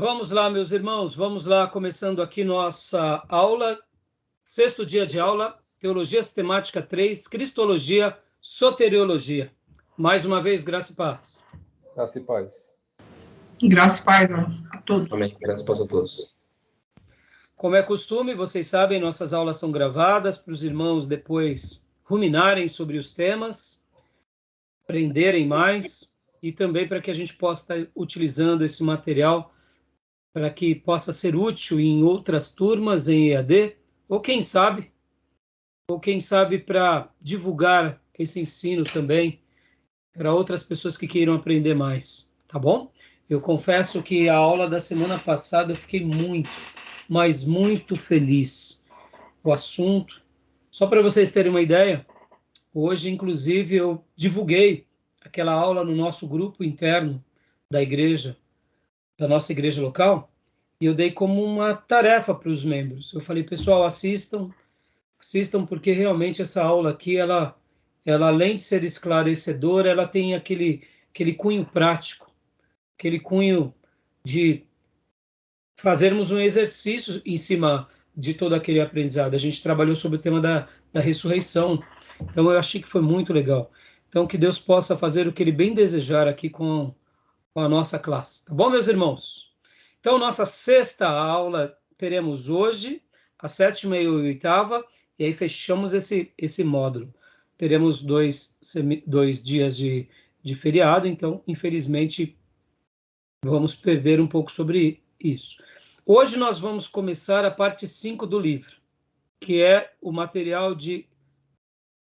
Vamos lá, meus irmãos, vamos lá, começando aqui nossa aula, 6º dia de aula, Teologia Sistemática 3, Cristologia, Soteriologia. Mais uma vez, graça e paz. Graça e paz. Graça e paz a todos. Amém. Graça e paz a todos. Como é costume, vocês sabem, nossas aulas são gravadas para os irmãos depois ruminarem sobre os temas, aprenderem mais e também para que a gente possa estar utilizando esse material para que possa ser útil em outras turmas em EAD, ou quem sabe para divulgar esse ensino também para outras pessoas que queiram aprender mais, tá bom? Eu confesso que a aula da semana passada eu fiquei muito, mas muito feliz com o assunto. Só para vocês terem uma ideia, hoje, inclusive, eu divulguei aquela aula no nosso grupo interno da igreja, da nossa igreja local, e eu dei como uma tarefa para os membros. Eu falei, pessoal, assistam porque realmente essa aula aqui, ela além de ser esclarecedora, ela tem aquele cunho prático, aquele cunho de fazermos um exercício em cima de todo aquele aprendizado. A gente trabalhou sobre o tema da ressurreição, então eu achei que foi muito legal. Então, que Deus possa fazer o que Ele bem desejar aqui com a nossa classe. Tá bom, meus irmãos? Então, nossa 6ª aula teremos hoje, a 7ª e a 8ª, e aí fechamos esse módulo. Teremos dois dias de feriado, então, infelizmente, vamos perder um pouco sobre isso. Hoje nós vamos começar a parte 5 do livro, que é o material de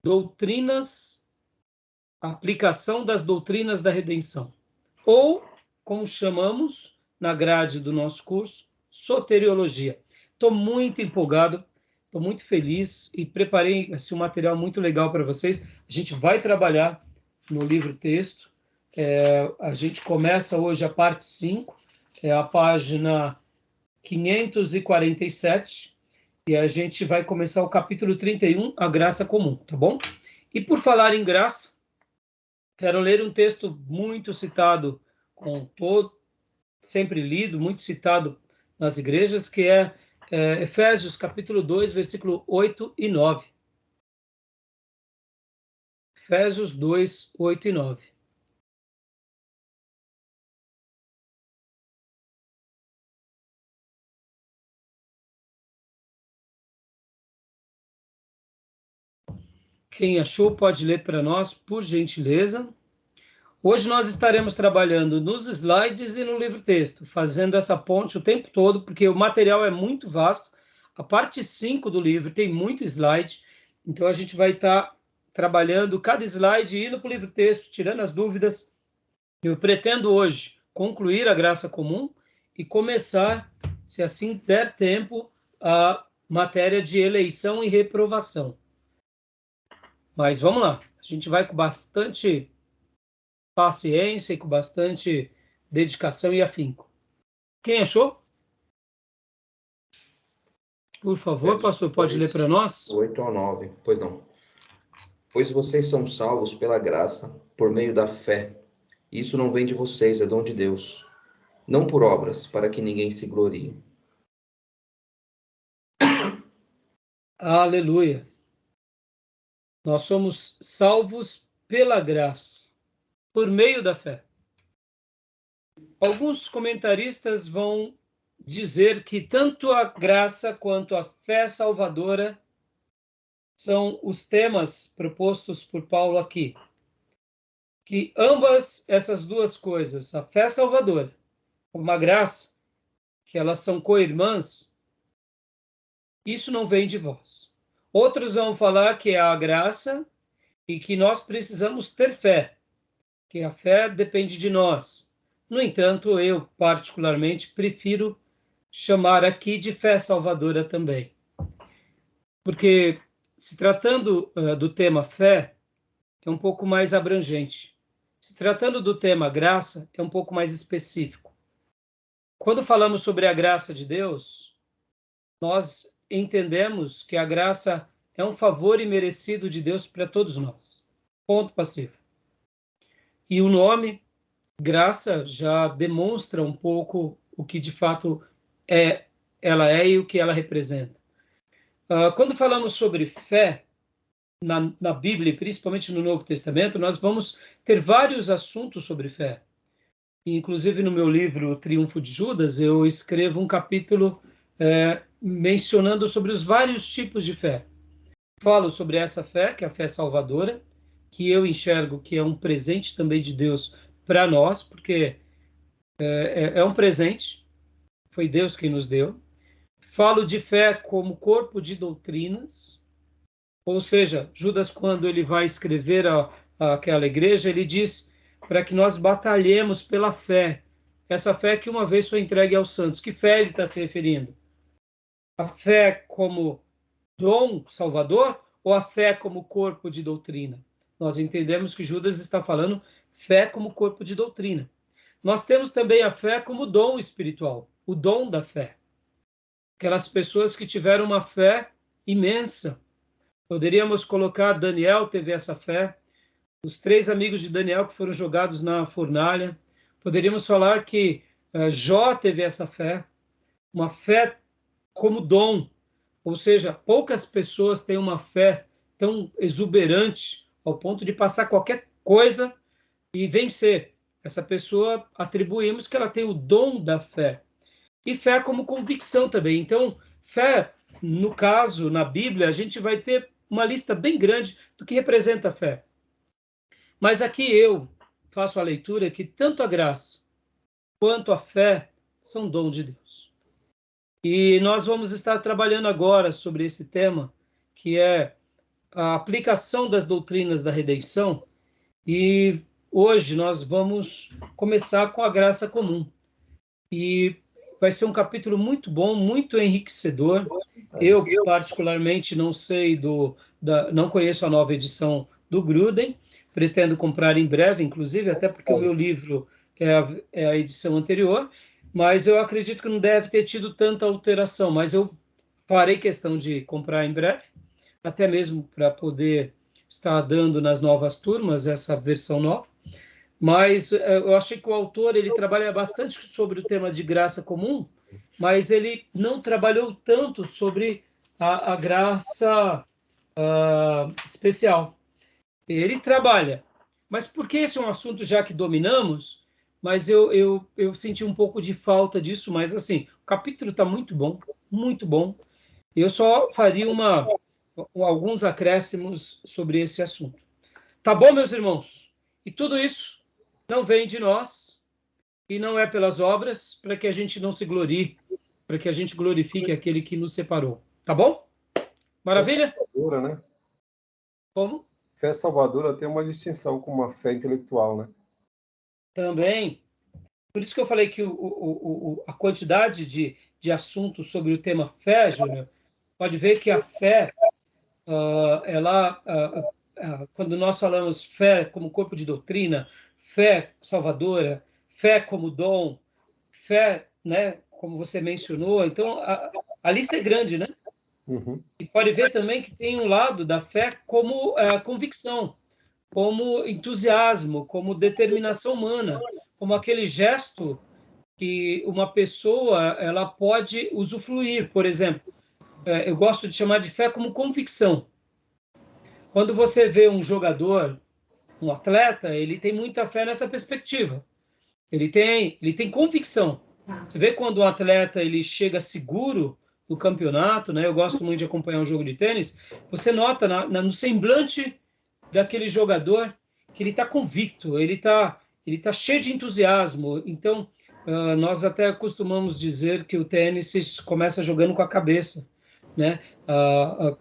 doutrinas, aplicação das doutrinas da redenção, ou, como chamamos na grade do nosso curso, soteriologia. Estou muito empolgado, estou muito feliz e preparei um material muito legal para vocês. A gente vai trabalhar no livro-texto. A gente começa hoje a parte 5, a página 547, e a gente vai começar o capítulo 31, a graça comum, tá bom? E por falar em graça, quero ler um texto muito citado sempre lido, muito citado nas igrejas, que é Efésios capítulo 2, versículo 8 e 9. Efésios 2, 8 e 9. Quem achou pode ler para nós, por gentileza. Hoje nós estaremos trabalhando nos slides e no livro-texto, fazendo essa ponte o tempo todo, porque o material é muito vasto. A parte 5 do livro tem muito slide, então a gente vai estar trabalhando cada slide, indo para o livro-texto, tirando as dúvidas. Eu pretendo hoje concluir a graça comum e começar, se assim der tempo, a matéria de eleição e reprovação. Mas vamos lá, a gente vai com bastante paciência e com bastante dedicação e afinco. Quem achou? Por favor, pastor, pode ler para nós? 8 ao 9, pois não. Pois vocês são salvos pela graça, por meio da fé. Isso não vem de vocês, é dom de Deus. Não por obras, para que ninguém se glorie. Aleluia. Nós somos salvos pela graça, por meio da fé. Alguns comentaristas vão dizer que tanto a graça quanto a fé salvadora são os temas propostos por Paulo aqui. Que ambas essas duas coisas, a fé salvadora, como a graça, que elas são co-irmãs, isso não vem de vós. Outros vão falar que é a graça e que nós precisamos ter fé, que a fé depende de nós. No entanto, eu, particularmente, prefiro chamar aqui de fé salvadora também. Porque, se tratando do tema fé, é um pouco mais abrangente. Se tratando do tema graça, é um pouco mais específico. Quando falamos sobre a graça de Deus, nós entendemos que a graça é um favor imerecido de Deus para todos nós. Ponto passivo. E o nome, graça, já demonstra um pouco o que de fato ela é e o que ela representa. Quando falamos sobre fé na Bíblia, principalmente no Novo Testamento, nós vamos ter vários assuntos sobre fé. Inclusive, no meu livro O Triunfo de Judas, eu escrevo um capítulo mencionando sobre os vários tipos de fé. Falo sobre essa fé, que é a fé salvadora, que eu enxergo que é um presente também de Deus para nós, porque é um presente, foi Deus quem nos deu. Falo de fé como corpo de doutrinas, ou seja, Judas, quando ele vai escrever aquela igreja, ele diz para que nós batalhemos pela fé, essa fé que uma vez foi entregue aos santos. Que fé ele está se referindo? A fé como dom salvador ou a fé como corpo de doutrina? Nós entendemos que Judas está falando fé como corpo de doutrina. Nós temos também a fé como dom espiritual, o dom da fé. Aquelas pessoas que tiveram uma fé imensa. Poderíamos colocar Daniel teve essa fé, os 3 amigos de Daniel que foram jogados na fornalha. Poderíamos falar que Jó teve essa fé, uma fé como dom, ou seja, poucas pessoas têm uma fé tão exuberante ao ponto de passar qualquer coisa e vencer. Essa pessoa, atribuímos que ela tem o dom da fé. E fé como convicção também. Então, fé, no caso, na Bíblia, a gente vai ter uma lista bem grande do que representa a fé. Mas aqui eu faço a leitura que tanto a graça quanto a fé são dom de Deus. E nós vamos estar trabalhando agora sobre esse tema, que é a aplicação das doutrinas da redenção. E hoje nós vamos começar com a graça comum. E vai ser um capítulo muito bom, muito enriquecedor. Eu, particularmente, não conheço a nova edição do Grudem, pretendo comprar em breve, inclusive, até porque o meu livro é a edição anterior, mas eu acredito que não deve ter tido tanta alteração, mas eu farei questão de comprar em breve, até mesmo para poder estar dando nas novas turmas essa versão nova. Mas eu achei que o autor ele trabalha bastante sobre o tema de graça comum, mas ele não trabalhou tanto sobre a graça especial. Ele trabalha, mas porque esse é um assunto já que dominamos, mas eu senti um pouco de falta disso, mas assim, o capítulo está muito bom, muito bom. Eu só faria alguns acréscimos sobre esse assunto. Tá bom, meus irmãos? E tudo isso não vem de nós e não é pelas obras, para que a gente não se glorie, para que a gente glorifique aquele que nos separou. Tá bom? Maravilha? Fé salvadora, né? Como? Fé salvadora tem uma distinção com uma fé intelectual, né? Também. Por isso que eu falei que a quantidade de assuntos sobre o tema fé, Júnior, pode ver que a fé, quando nós falamos fé como corpo de doutrina, fé salvadora, fé como dom, fé, né, como você mencionou, então a lista é grande, né? Uhum. E pode ver também que tem um lado da fé como convicção, como entusiasmo, como determinação humana, como aquele gesto que uma pessoa ela pode usufruir. Por exemplo, eu gosto de chamar de fé como convicção. Quando você vê um jogador, um atleta, ele tem muita fé nessa perspectiva. Ele tem convicção. Você vê quando um atleta ele chega seguro no campeonato, né? Eu gosto muito de acompanhar um jogo de tênis. Você nota no semblante daquele jogador que ele está convicto, ele tá cheio de entusiasmo. Então, nós até costumamos dizer que o tênis começa jogando com a cabeça, né?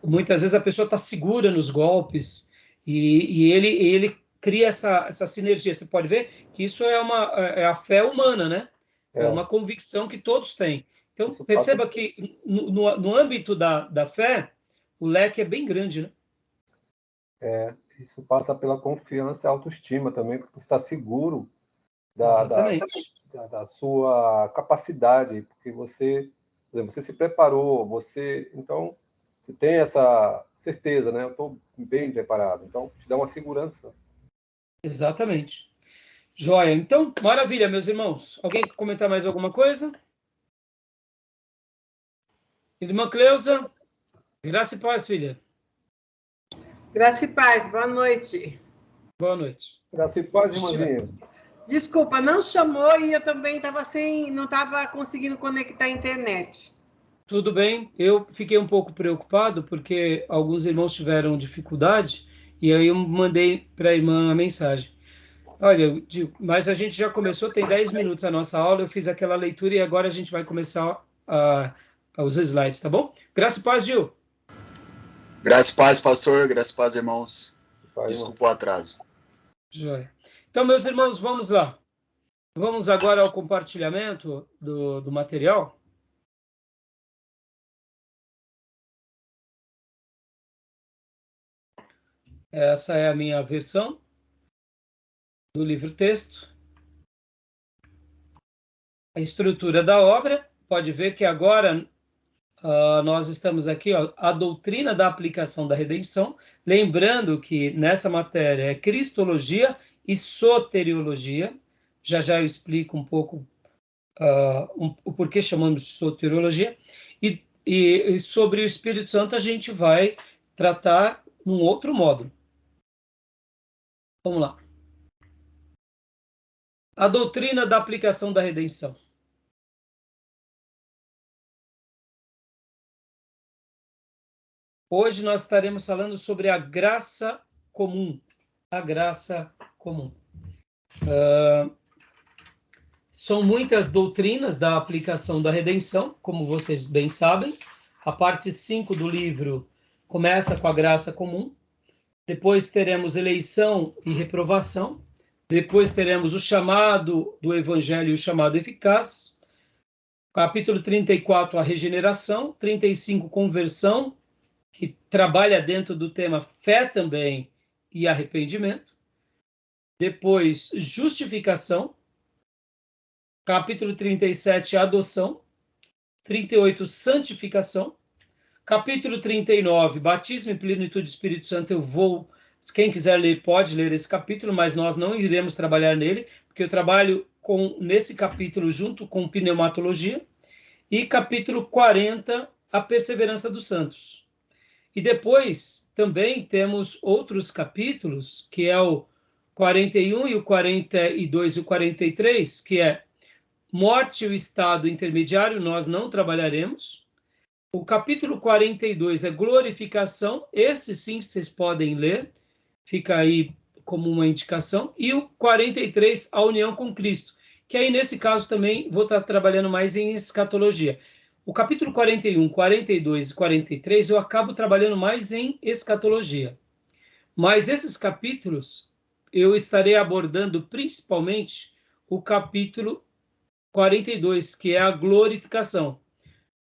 Muitas vezes a pessoa está segura nos golpes e ele cria essa sinergia. Você pode ver que isso é a fé humana, né? É uma convicção que todos têm. Então, perceba que no âmbito da fé, o leque é bem grande, né? Isso passa pela confiança e autoestima também, porque você está seguro da sua capacidade, porque você se preparou, então você tem essa certeza, né? Eu estou bem preparado, então te dá uma segurança. Exatamente. Joia. Então, maravilha, meus irmãos. Alguém comentar mais alguma coisa? Irmã Cleusa, graça e paz, filha. Graça e paz, boa noite. Boa noite. Graça e paz, irmãzinha. Desculpa, não chamou e eu também não estava conseguindo conectar a internet. Tudo bem, eu fiquei um pouco preocupado porque alguns irmãos tiveram dificuldade e aí eu mandei para a irmã a mensagem. Olha, mas a gente já começou, tem 10 minutos a nossa aula, eu fiz aquela leitura e agora a gente vai começar os slides, tá bom? Graça e paz, Gil. Graça e paz, pastor, graça e paz, irmãos. Paz, Desculpa o atraso. Joia. Então, meus irmãos, vamos lá. Vamos agora ao compartilhamento do material. Essa é a minha versão do livro-texto. A estrutura da obra, pode ver que agora nós estamos aqui, a doutrina da aplicação da redenção, lembrando que nessa matéria é cristologia e soteriologia. Já eu explico um pouco o porquê chamamos de soteriologia. E sobre o Espírito Santo a gente vai tratar num outro módulo. Vamos lá. A doutrina da aplicação da redenção. Hoje nós estaremos falando sobre a graça comum. A graça comum. São muitas doutrinas da aplicação da redenção, como vocês bem sabem. A parte 5 do livro começa com a graça comum. Depois teremos eleição e reprovação. Depois teremos o chamado do evangelho e o chamado eficaz. Capítulo 34, a regeneração. 35, conversão, que trabalha dentro do tema fé também e arrependimento. Depois, justificação. Capítulo 37, adoção. 38, santificação. Capítulo 39, batismo e plenitude do Espírito Santo. Quem quiser ler, pode ler esse capítulo, mas nós não iremos trabalhar nele, porque eu trabalho nesse capítulo junto com pneumatologia. E capítulo 40, a perseverança dos santos. E depois também temos outros capítulos, que é o 41 e o 42 e o 43, que é morte e o estado intermediário, nós não trabalharemos. O capítulo 42 é glorificação, esse sim vocês podem ler, fica aí como uma indicação. E o 43, a união com Cristo, que aí nesse caso também vou estar trabalhando mais em escatologia. O capítulo 41, 42 e 43 eu acabo trabalhando mais em escatologia. Mas esses capítulos eu estarei abordando principalmente o capítulo 42, que é a glorificação.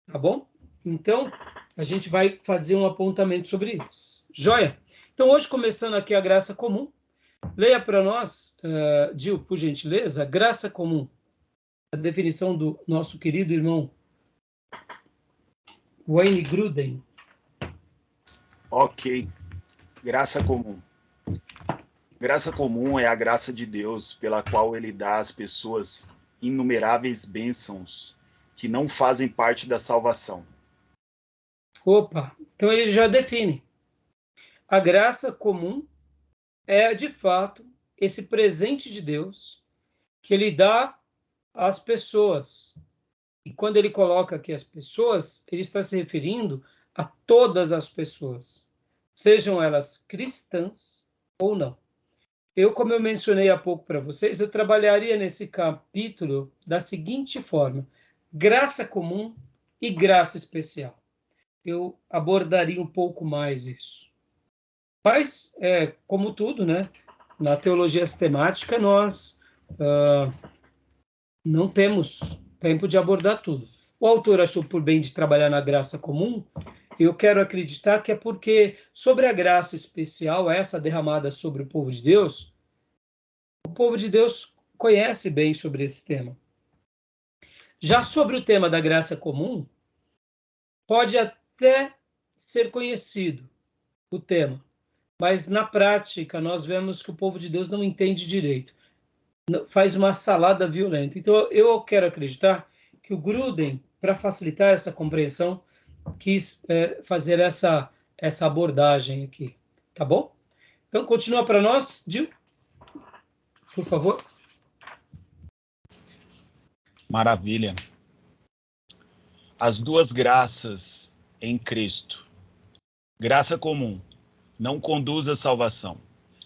Tá bom? Então, a gente vai fazer um apontamento sobre isso. Joia? Então, hoje, começando aqui a graça comum, leia para nós, Gil, por gentileza, graça comum. A definição do nosso querido irmão Wayne Grudem. Ok. Graça comum. Graça comum é a graça de Deus pela qual ele dá às pessoas inumeráveis bênçãos que não fazem parte da salvação. Opa, então ele já define. A graça comum é, de fato, esse presente de Deus que ele dá às pessoas. E quando ele coloca aqui as pessoas, ele está se referindo a todas as pessoas, sejam elas cristãs ou não. Como eu mencionei há pouco para vocês, eu trabalharia nesse capítulo da seguinte forma: graça comum e graça especial. Eu abordaria um pouco mais isso. Mas, como tudo, né? Na teologia sistemática, nós não temos tempo de abordar tudo. O autor achou por bem de trabalhar na graça comum. Eu quero acreditar que é porque, sobre a graça especial, essa derramada sobre o povo de Deus, o povo de Deus conhece bem sobre esse tema. Já sobre o tema da graça comum, pode até ser conhecido o tema, mas na prática nós vemos que o povo de Deus não entende direito. Faz uma salada violenta. Então eu quero acreditar que o Grudem, para facilitar essa compreensão, quis fazer essa abordagem aqui, tá bom? Então, continua para nós, Gil, por favor. Maravilha. As duas graças em Cristo. Graça comum não conduz à salvação.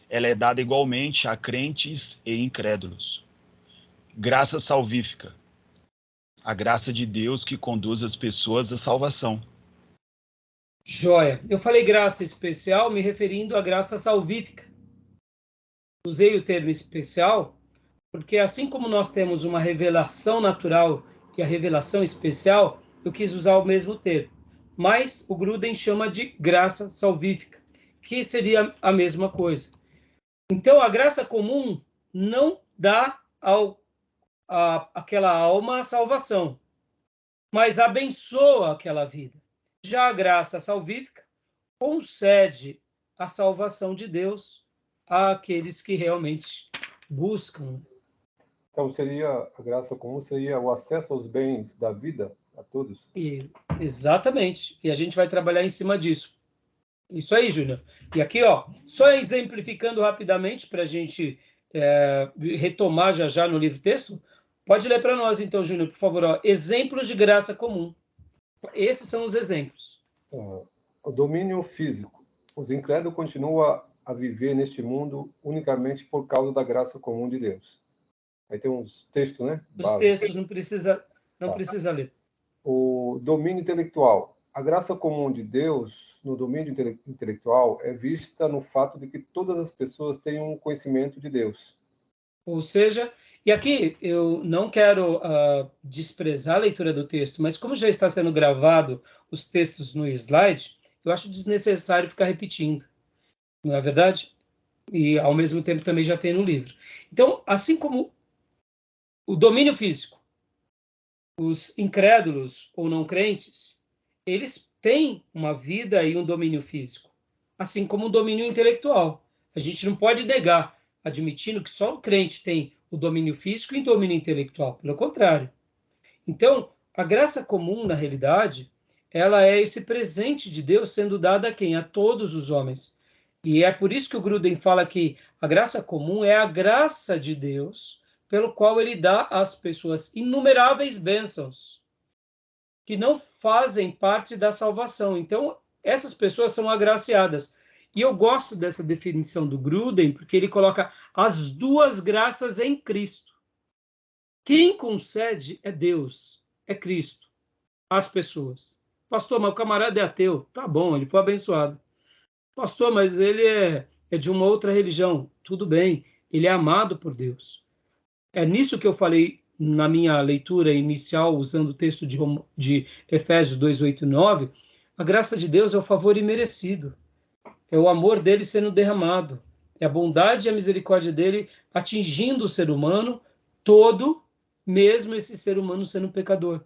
Ela é dada igualmente a crentes e incrédulos. Graça salvífica. A graça de Deus que conduz as pessoas à salvação. Joia. Eu falei graça especial me referindo à graça salvífica. Usei o termo especial porque assim como nós temos uma revelação natural e a revelação especial, eu quis usar o mesmo termo. Mas o Gruden chama de graça salvífica, que seria a mesma coisa. Então, a graça comum não dá àquela alma a salvação, mas abençoa aquela vida. Já a graça salvífica concede a salvação de Deus àqueles que realmente buscam. Então, a graça comum seria o acesso aos bens da vida a todos? Exatamente. E a gente vai trabalhar em cima disso. Isso aí, Júnior. E aqui, só exemplificando rapidamente para a gente retomar já no livro-texto, pode ler para nós, então, Júnior, por favor. Exemplos de graça comum. Esses são os exemplos. O domínio físico. Os incrédulos continuam a viver neste mundo unicamente por causa da graça comum de Deus. Aí tem uns textos, né? Os textos, não precisa ler. O domínio intelectual. A graça comum de Deus no domínio intelectual é vista no fato de que todas as pessoas têm um conhecimento de Deus. Ou seja, e aqui eu não quero desprezar a leitura do texto, mas como já está sendo gravado os textos no slide, eu acho desnecessário ficar repetindo. Não é verdade? E ao mesmo tempo também já tem no livro. Então, assim como o domínio físico, os incrédulos ou não crentes, eles têm uma vida e um domínio físico, assim como um domínio intelectual. A gente não pode negar, admitindo que só o crente tem o domínio físico e o domínio intelectual, pelo contrário. Então, a graça comum, na realidade, ela é esse presente de Deus sendo dado a quem? A todos os homens. E é por isso que o Gruden fala que a graça comum é a graça de Deus, pelo qual ele dá às pessoas inumeráveis bênçãos que não fazem parte da salvação. Então, essas pessoas são agraciadas. E eu gosto dessa definição do Gruden, porque ele coloca as duas graças em Cristo. Quem concede é Deus, é Cristo, às pessoas. Pastor, mas o camarada é ateu. Tá bom, ele foi abençoado. Pastor, mas ele é de uma outra religião. Tudo bem, ele é amado por Deus. É nisso que eu falei na minha leitura inicial, usando o texto de Efésios 2, 8 e 9, a graça de Deus é o favor imerecido. É o amor dele sendo derramado. É a bondade e a misericórdia dele atingindo o ser humano todo, mesmo esse ser humano sendo pecador.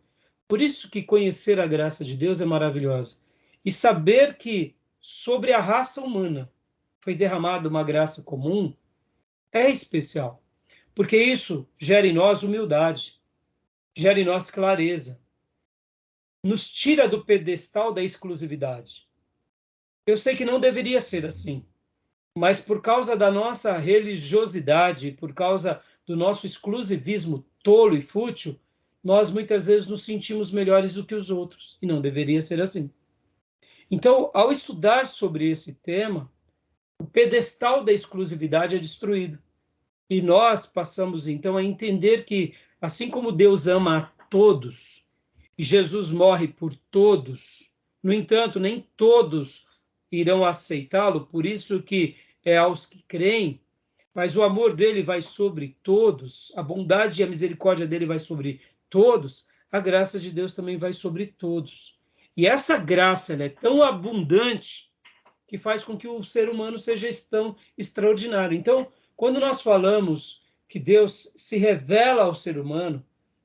Por isso que conhecer a graça de Deus é maravilhosa. E saber que sobre a raça humana foi derramada uma graça comum é especial. Porque isso gera em nós humildade, gera em nós clareza, nos tira do pedestal da exclusividade. Eu sei que não deveria ser assim, mas por causa da nossa religiosidade, por causa do nosso exclusivismo tolo e fútil, nós muitas vezes nos sentimos melhores do que os outros, e não deveria ser assim. Então, ao estudar sobre esse tema, o pedestal da exclusividade é destruído. E nós passamos, então, a entender que, assim como Deus ama a todos, e Jesus morre por todos, no entanto, nem todos irão aceitá-lo, por isso que é aos que creem, mas o amor dele vai sobre todos, a bondade e a misericórdia dele vai sobre todos, a graça de Deus também vai sobre todos. E essa graça ela é tão abundante que faz com que o ser humano seja tão extraordinário. Então, quando nós falamos que Deus se revela ao ser humano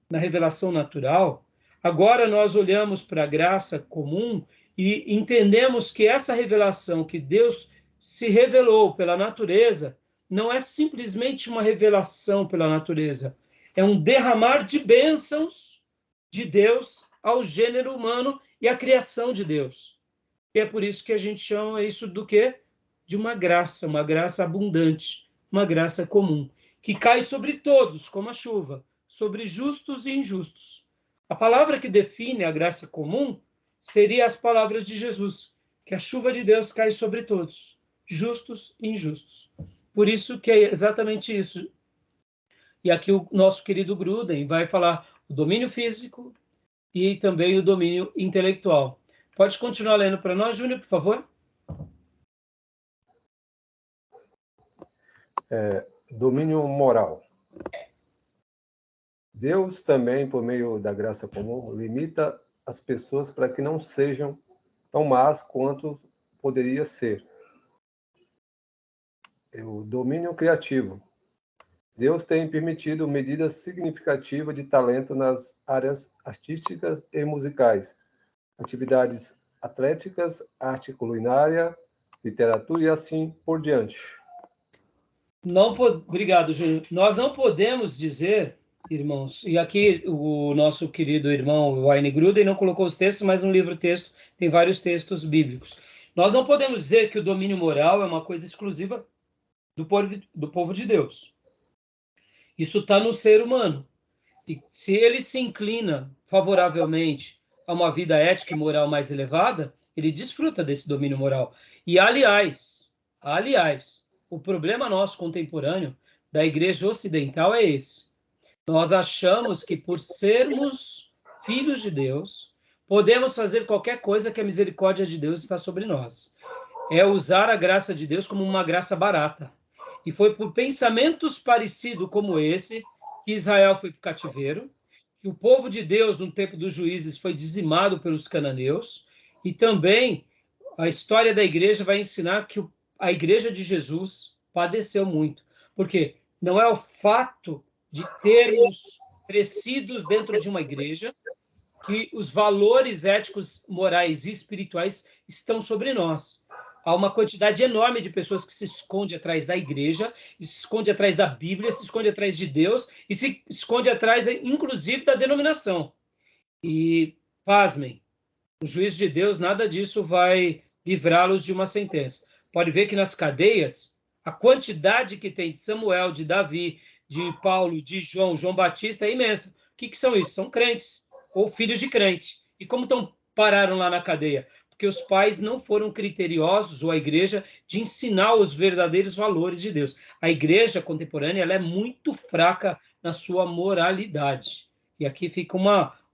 na revelação natural, agora nós olhamos para a graça comum e entendemos que essa revelação que Deus se revelou pela natureza não é simplesmente uma revelação pela natureza, é um derramar de bênçãos de Deus ao gênero humano e a criação de Deus. E é por isso que a gente chama isso do quê? De uma graça abundante, uma graça comum, que cai sobre todos, como a chuva, sobre justos e injustos. A palavra que define a graça comum seria as palavras de Jesus, que a chuva de Deus cai sobre todos, justos e injustos. Por isso que é exatamente isso. E aqui o nosso querido Gruden vai falar o domínio físico e também o domínio intelectual. Pode continuar lendo para nós, Júnior, por favor? Domínio moral. Deus também, por meio da graça comum, limita as pessoas para que não sejam tão más quanto poderia ser. O domínio criativo. Deus tem permitido medidas significativas de talento nas áreas artísticas e musicais, atividades atléticas, arte culinária, literatura e assim por diante. Obrigado, Júnior. Nós não podemos dizer, irmãos, e aqui o nosso querido irmão Wayne Gruden não colocou os textos, mas no livro-texto tem vários textos bíblicos. Nós não podemos dizer que o domínio moral é uma coisa exclusiva do povo de Deus. Isso está no ser humano. E se ele se inclina favoravelmente a uma vida ética e moral mais elevada, ele desfruta desse domínio moral. E, aliás, o problema nosso contemporâneo da igreja ocidental é esse. Nós achamos que, por sermos filhos de Deus, podemos fazer qualquer coisa que a misericórdia de Deus está sobre nós. É usar a graça de Deus como uma graça barata. E foi por pensamentos parecidos como esse que Israel foi para o cativeiro, que o povo de Deus, no tempo dos juízes, foi dizimado pelos cananeus, e também a história da igreja vai ensinar que a igreja de Jesus padeceu muito. Porque não é o fato de termos crescidos dentro de uma igreja que os valores éticos, morais e espirituais estão sobre nós. Há uma quantidade enorme de pessoas que se esconde atrás da igreja, se esconde atrás da Bíblia, se esconde atrás de Deus e se esconde atrás, inclusive, da denominação. E, pasmem, o juízo de Deus, nada disso vai livrá-los de uma sentença. Pode ver que nas cadeias, a quantidade que tem de Samuel, de Davi, de Paulo, de João Batista é imensa. O que são isso? São crentes ou filhos de crente. E como pararam lá na cadeia? Porque os pais não foram criteriosos, ou a igreja, de ensinar os verdadeiros valores de Deus. A igreja contemporânea ela é muito fraca na sua moralidade. E aqui fica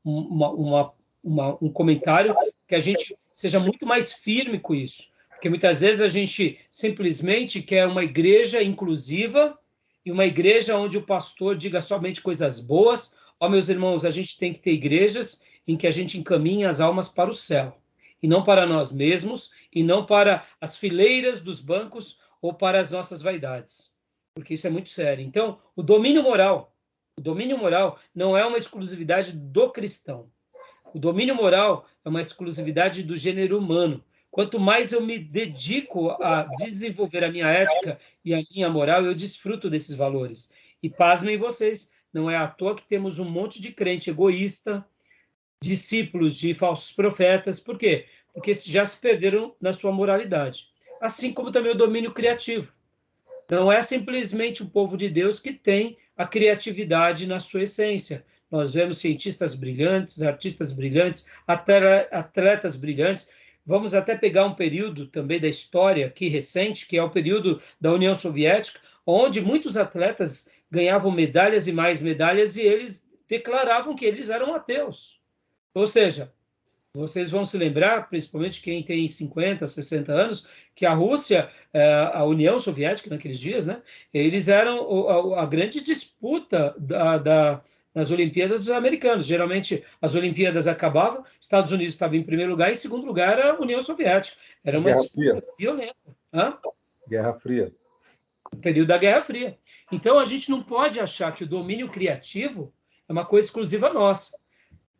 um comentário que a gente seja muito mais firme com isso. Porque muitas vezes a gente simplesmente quer uma igreja inclusiva e uma igreja onde o pastor diga somente coisas boas. Meus irmãos, a gente tem que ter igrejas em que a gente encaminha as almas para o céu. E não para nós mesmos, e não para as fileiras dos bancos ou para as nossas vaidades. Porque isso é muito sério. Então, o domínio moral não é uma exclusividade do cristão. O domínio moral é uma exclusividade do gênero humano. Quanto mais eu me dedico a desenvolver a minha ética e a minha moral, eu desfruto desses valores. E pasmem vocês, não é à toa que temos um monte de crente egoísta, discípulos de falsos profetas. Por quê? Porque já se perderam na sua moralidade. Assim como também o domínio criativo. Não é simplesmente o povo de Deus que tem a criatividade na sua essência. Nós vemos cientistas brilhantes, artistas brilhantes, atletas brilhantes. Vamos até pegar um período também da história aqui recente, que é o período da União Soviética, onde muitos atletas ganhavam medalhas e mais medalhas e eles declaravam que eles eram ateus. Ou seja, vocês vão se lembrar, principalmente quem tem 50, 60 anos, que a Rússia, a União Soviética naqueles dias, né, eles eram a grande disputa nas Olimpíadas dos americanos. Geralmente as Olimpíadas acabavam, Estados Unidos estava em primeiro lugar, e em segundo lugar a União Soviética. Era uma disputa violenta. Guerra Fria. O período da Guerra Fria. Então a gente não pode achar que o domínio criativo é uma coisa exclusiva nossa.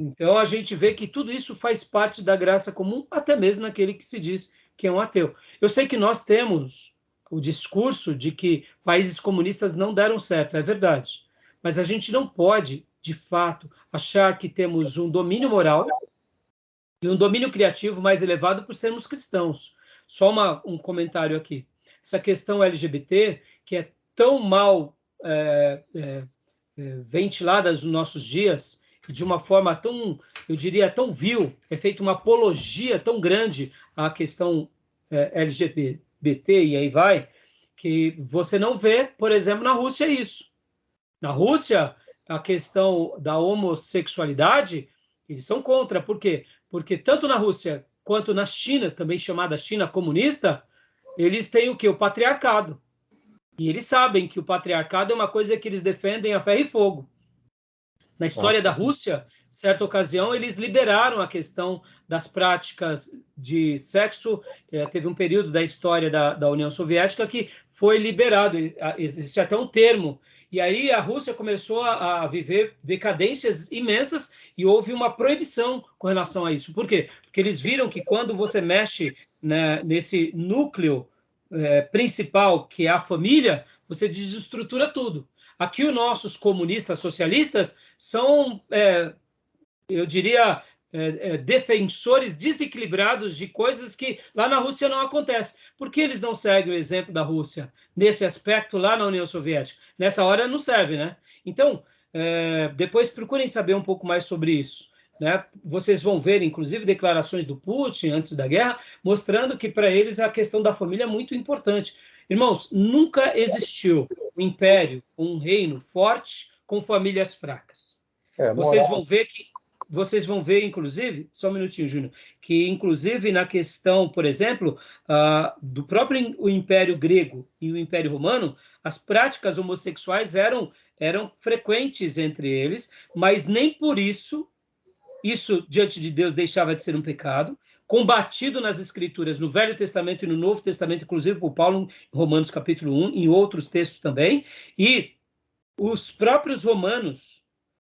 Então, a gente vê que tudo isso faz parte da graça comum, até mesmo naquele que se diz que é um ateu. Eu sei que nós temos o discurso de que países comunistas não deram certo, é verdade. Mas a gente não pode, de fato, achar que temos um domínio moral e um domínio criativo mais elevado por sermos cristãos. Só um comentário aqui. Essa questão LGBT, que é tão mal ventilada nos nossos dias, de uma forma tão, eu diria, tão vil, é feita uma apologia tão grande à questão LGBT, e aí vai, que você não vê, por exemplo, na Rússia isso. Na Rússia, a questão da homossexualidade, eles são contra. Por quê? Porque tanto na Rússia quanto na China, também chamada China comunista, eles têm o quê? O patriarcado. E eles sabem que o patriarcado é uma coisa que eles defendem a ferro e fogo. Na história da Rússia, certa ocasião, eles liberaram a questão das práticas de sexo. Teve um período da história da União Soviética que foi liberado. Existe até um termo. E aí a Rússia começou a viver decadências imensas e houve uma proibição com relação a isso. Por quê? Porque eles viram que quando você mexe, né, nesse núcleo principal, que é a família, você desestrutura tudo. Aqui os nossos comunistas socialistas são, eu diria, defensores desequilibrados de coisas que lá na Rússia não acontecem. Por que eles não seguem o exemplo da Rússia nesse aspecto lá na União Soviética? Nessa hora não serve, né? Então, depois procurem saber um pouco mais sobre isso, né? Vocês vão ver, inclusive, declarações do Putin antes da guerra, mostrando que para eles a questão da família é muito importante. Irmãos, nunca existiu um império, um reino forte com famílias fracas. Vocês vão ver, inclusive, só um minutinho, Júnior, que inclusive na questão, por exemplo, do próprio o Império Grego e o Império Romano, as práticas homossexuais eram frequentes entre eles, mas nem por isso diante de Deus deixava de ser um pecado, combatido nas Escrituras, no Velho Testamento e no Novo Testamento, inclusive por Paulo, em Romanos capítulo 1, em outros textos também, e os próprios romanos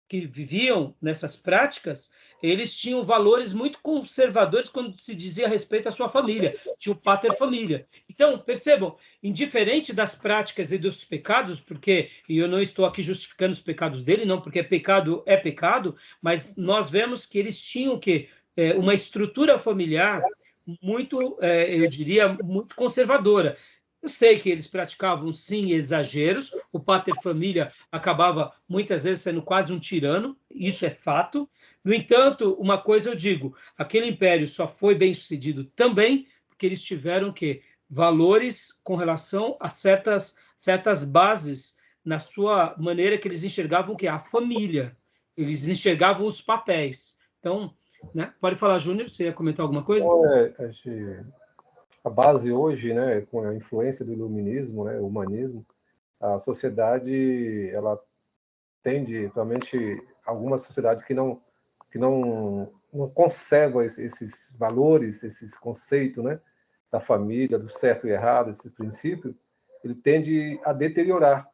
que viviam nessas práticas, eles tinham valores muito conservadores quando se dizia a respeito à sua família, tinha o pater família. Então, percebam, indiferente das práticas e dos pecados, porque, e eu não estou aqui justificando os pecados dele, não, porque pecado é pecado, mas nós vemos que eles tinham uma estrutura familiar muito, eu diria, muito conservadora. Eu sei que eles praticavam, sim, exageros. O pater família acabava, muitas vezes, sendo quase um tirano. Isso é fato. No entanto, uma coisa eu digo, aquele império só foi bem sucedido também porque eles tiveram valores com relação a certas bases na sua maneira que eles enxergavam a família. Eles enxergavam os papéis. Então, né? Pode falar, Júnior, você ia comentar alguma coisa? A base hoje, né, com a influência do iluminismo, né, o humanismo, a sociedade, ela tende, realmente, algumas sociedades que não conservam esses valores, esses conceitos, né, da família, do certo e errado, esse princípio, ele tende a deteriorar.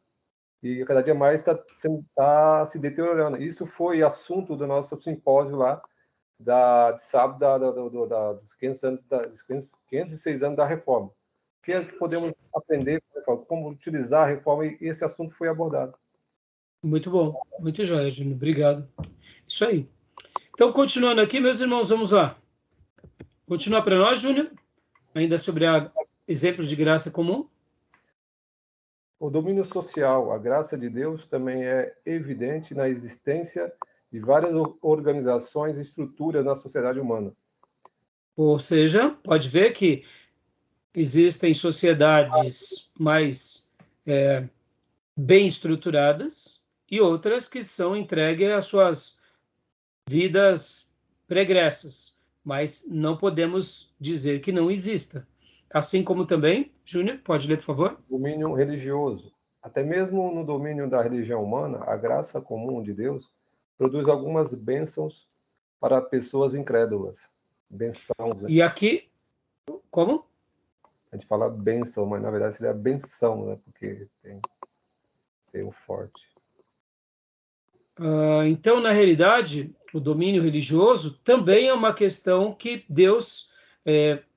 E cada dia mais está se deteriorando. Isso foi assunto do nosso simpósio lá, de sábado dos 506 anos da reforma. O que é que podemos aprender, como utilizar a reforma, e esse assunto foi abordado. Muito bom, muito jóia, Júnior, obrigado. Isso aí. Então, continuando aqui, meus irmãos, vamos lá. Continuar para nós, Júnior, ainda sobre exemplos de graça comum. O domínio social, a graça de Deus, também é evidente na existência de várias organizações e estruturas na sociedade humana. Ou seja, pode ver que existem sociedades mais bem estruturadas e outras que são entregues às suas vidas pregressas, mas não podemos dizer que não exista. Assim como também, Júnior, pode ler, por favor? Domínio religioso. Até mesmo no domínio da religião humana, a graça comum de Deus produz algumas bênçãos para pessoas incrédulas. Bênçãos. Né? E aqui, como? A gente fala bênção, mas na verdade seria benção, né? Porque tem o forte. Então, na realidade, o domínio religioso também é uma questão que Deus,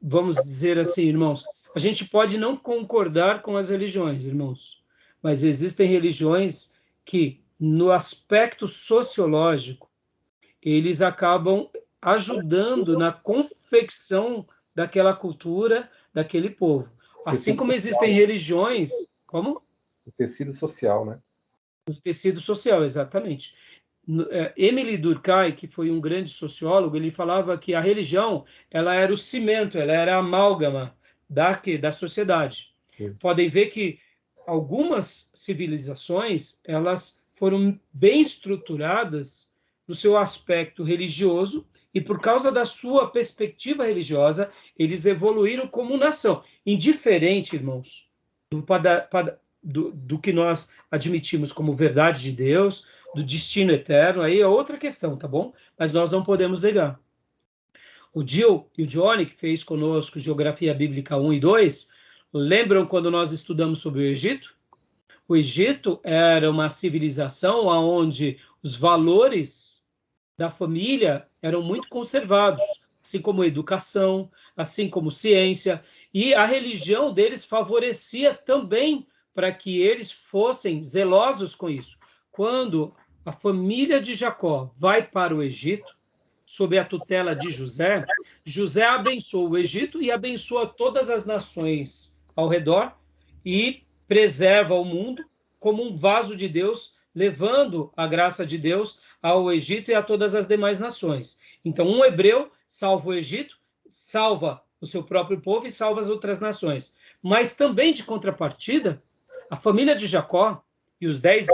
vamos dizer assim, irmãos, a gente pode não concordar com as religiões, irmãos, mas existem religiões que, no aspecto sociológico, eles acabam ajudando na confecção daquela cultura, daquele povo. Assim como existem religiões... Como? O tecido social, né? O tecido social, exatamente. Émile Durkheim, que foi um grande sociólogo, ele falava que a religião, ela era o cimento, ela era a amálgama da sociedade. Sim. Podem ver que algumas civilizações, elas foram bem estruturadas no seu aspecto religioso, e por causa da sua perspectiva religiosa, eles evoluíram como nação. Indiferente, irmãos, do que nós admitimos como verdade de Deus, do destino eterno, aí é outra questão, tá bom? Mas nós não podemos negar. O Gil e o Johnny, que fez conosco Geografia Bíblica 1 e 2, lembram quando nós estudamos sobre o Egito? O Egito era uma civilização onde os valores da família eram muito conservados, assim como educação, assim como ciência, e a religião deles favorecia também para que eles fossem zelosos com isso. Quando a família de Jacó vai para o Egito, sob a tutela de José, José abençoa o Egito e abençoa todas as nações ao redor e preserva o mundo como um vaso de Deus, levando a graça de Deus ao Egito e a todas as demais nações. Então, um hebreu salva o Egito, salva o seu próprio povo e salva as outras nações. Mas também, de contrapartida, a família de Jacó e os 10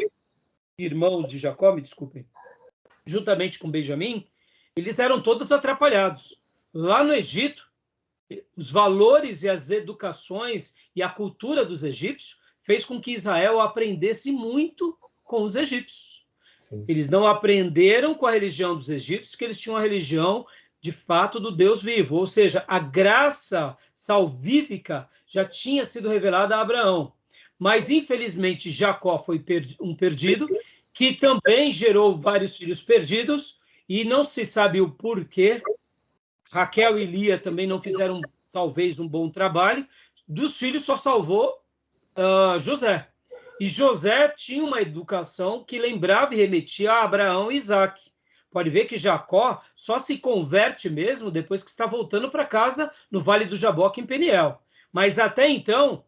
irmãos de Jacó, me desculpem, juntamente com Benjamim, eles eram todos atrapalhados. Lá no Egito, os valores e as educações e a cultura dos egípcios fez com que Israel aprendesse muito com os egípcios. Sim. Eles não aprenderam com a religião dos egípcios, porque eles tinham a religião, de fato, do Deus vivo. Ou seja, a graça salvífica já tinha sido revelada a Abraão. Mas, infelizmente, Jacó foi um perdido, que também gerou vários filhos perdidos, e não se sabe o porquê. Raquel e Lia também não fizeram, talvez, um bom trabalho. Dos filhos só salvou José. E José tinha uma educação que lembrava e remetia a Abraão e Isaac. Pode ver que Jacó só se converte mesmo depois que está voltando para casa no Vale do Jaboque, em Peniel. Mas até então,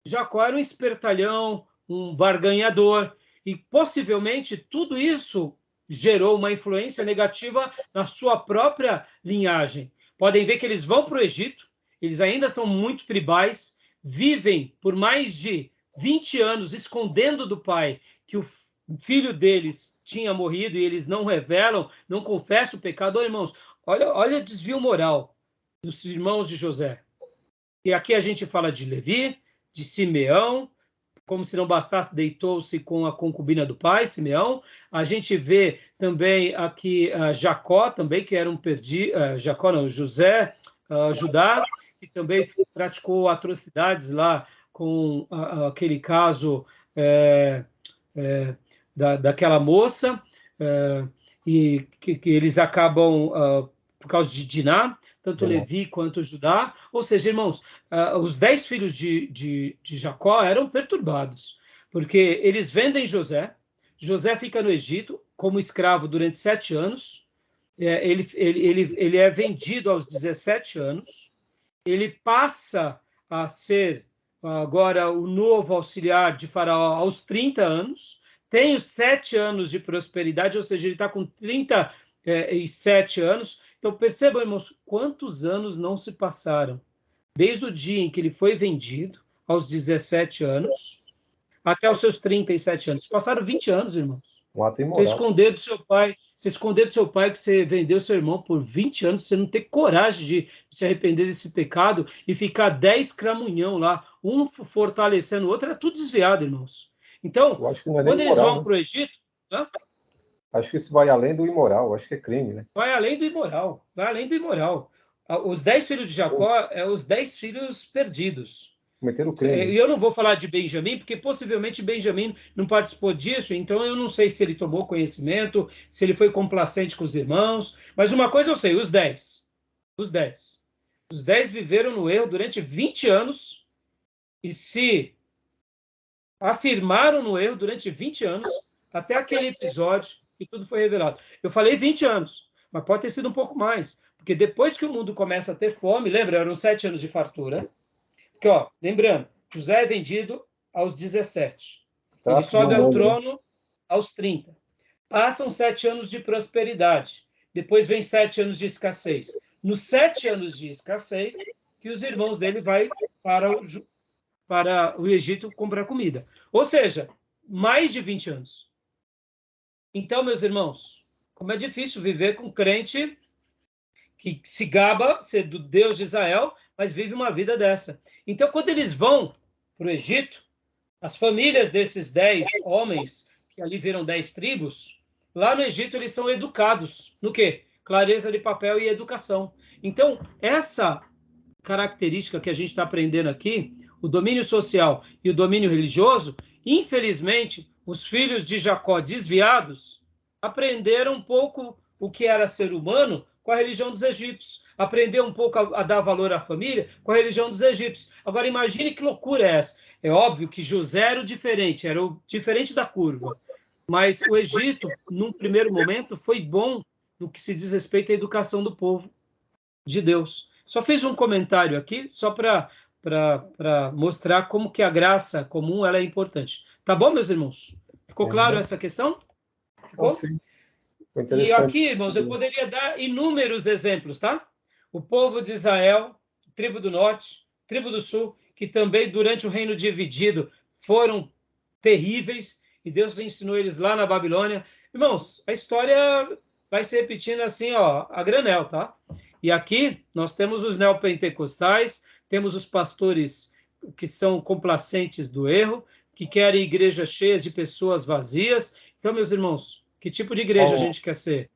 Jacó era um espertalhão, um barganhador, e possivelmente tudo isso gerou uma influência negativa na sua própria linhagem. Podem ver que eles vão para o Egito, eles ainda são muito tribais, vivem por mais de 20 anos escondendo do pai que o filho deles tinha morrido e eles não revelam, não confessam o pecado. Irmãos, olha o desvio moral dos irmãos de José. E aqui a gente fala de Levi, de Simeão, como se não bastasse, deitou-se com a concubina do pai, Simeão. A gente vê também aqui Jacó, também, que era um perdido, José, Judá, que também praticou atrocidades lá com aquele caso daquela moça, e que eles acabam, por causa de Diná, tanto Levi quanto Judá. Ou seja, irmãos, os 10 filhos de Jacó eram perturbados, porque eles vendem José, José fica no Egito como escravo durante 7 anos, ele é vendido aos 17 anos, ele passa a ser agora o novo auxiliar de Faraó aos 30 anos, tem os 7 anos de prosperidade, ou seja, ele está com 37 anos. Então, percebam, irmãos, quantos anos não se passaram, desde o dia em que ele foi vendido, aos 17 anos, até os seus 37 anos. Passaram 20 anos, irmãos. Um ato imoral. Você esconder do seu pai que você vendeu seu irmão por 20 anos, você não ter coragem de se arrepender desse pecado e ficar 10 cramunhão lá, um fortalecendo o outro, era tudo desviado, irmãos. Então, quando eles vão para o Egito... Acho que isso vai além do imoral, acho que é crime, né? Vai além do imoral. Os 10 filhos de Jacó os 10 filhos perdidos. Cometeram crime. E eu não vou falar de Benjamim, porque possivelmente Benjamim não participou disso, então eu não sei se ele tomou conhecimento, se ele foi complacente com os irmãos, mas uma coisa eu sei, os 10 viveram no erro durante 20 anos e se afirmaram no erro durante 20 anos, até aquele episódio que tudo foi revelado. Eu falei 20 anos, mas pode ter sido um pouco mais. Porque depois que o mundo começa a ter fome, lembra, eram 7 anos de fartura. Porque, ó, lembrando, José é vendido aos 17. Ele sobe ao trono aos 30. Passam 7 anos de prosperidade. Depois vem 7 anos de escassez. Nos 7 anos de escassez, que os irmãos dele vão para o Egito comprar comida. Ou seja, mais de 20 anos. Então, meus irmãos, como é difícil viver com crente que se gaba ser do Deus de Israel, mas vive uma vida dessa. Então, quando eles vão para o Egito, as famílias desses 10 homens, que ali viram 10 tribos, lá no Egito eles são educados. No quê? Clareza de papel e educação. Então, essa característica que a gente está aprendendo aqui, o domínio social e o domínio religioso, infelizmente, os filhos de Jacó desviados aprenderam um pouco o que era ser humano com a religião dos egípcios. Aprender um pouco a dar valor à família com a religião dos egípcios. Agora, imagine que loucura é essa. É óbvio que José era o diferente da curva. Mas o Egito, num primeiro momento, foi bom no que se diz respeito à educação do povo de Deus. Só fiz um comentário aqui, só para mostrar como que a graça comum ela é importante. Tá bom, meus irmãos? Ficou claro essa questão? Ficou? Sim. E aqui, irmãos, eu poderia dar inúmeros exemplos, tá? O povo de Israel, tribo do norte, tribo do sul, que também durante o reino dividido foram terríveis, e Deus ensinou eles lá na Babilônia. Irmãos, a história vai se repetindo assim, ó, a granel, tá? E aqui nós temos os neopentecostais, temos os pastores que são complacentes do erro, que querem igrejas cheias de pessoas vazias. Então, meus irmãos, que tipo de igreja a gente quer ser?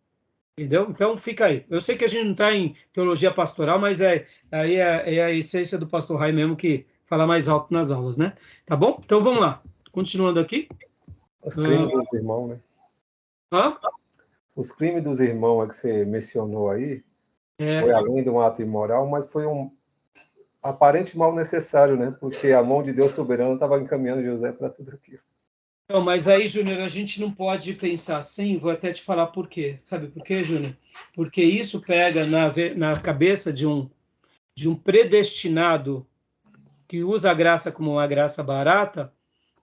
Entendeu? Então, fica aí. Eu sei que a gente não está em teologia pastoral, mas é a essência do pastor Rai mesmo que fala mais alto nas aulas, né? Tá bom? Então, vamos lá. Continuando aqui. Os crimes dos irmãos, né? Hã? Os crimes dos irmãos que você mencionou aí, foi além de um ato imoral, mas foi um aparente mal necessário, né? Porque a mão de Deus soberano estava encaminhando José para tudo aquilo. Não, mas aí, Júnior, a gente não pode pensar assim, vou até te falar por quê. Sabe por quê, Júnior? Porque isso pega na cabeça de um predestinado que usa a graça como uma graça barata,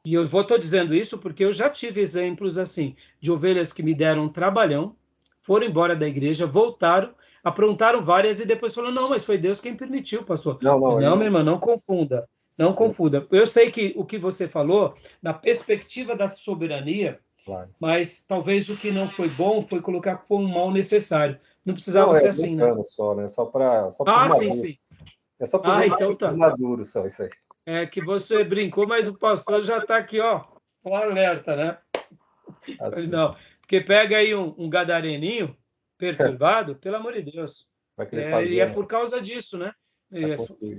e eu estou dizendo isso porque eu já tive exemplos assim, de ovelhas que me deram um trabalhão, foram embora da igreja, voltaram, aprontaram várias e depois falaram, não, mas foi Deus quem permitiu, pastor. Não, minha irmã, não confunda. Não confunda. Eu sei que o que você falou, na perspectiva da soberania, claro, mas talvez o que não foi bom foi colocar que foi um mal necessário. Não precisava ser assim, né? Só, né? Só para sim. É só para então maduros, só isso aí. É que você brincou, mas o pastor já está aqui, ó, com alerta, né? Assim. Não, porque pega aí um gadareninho perturbado, pelo amor de Deus. E é por causa disso, né?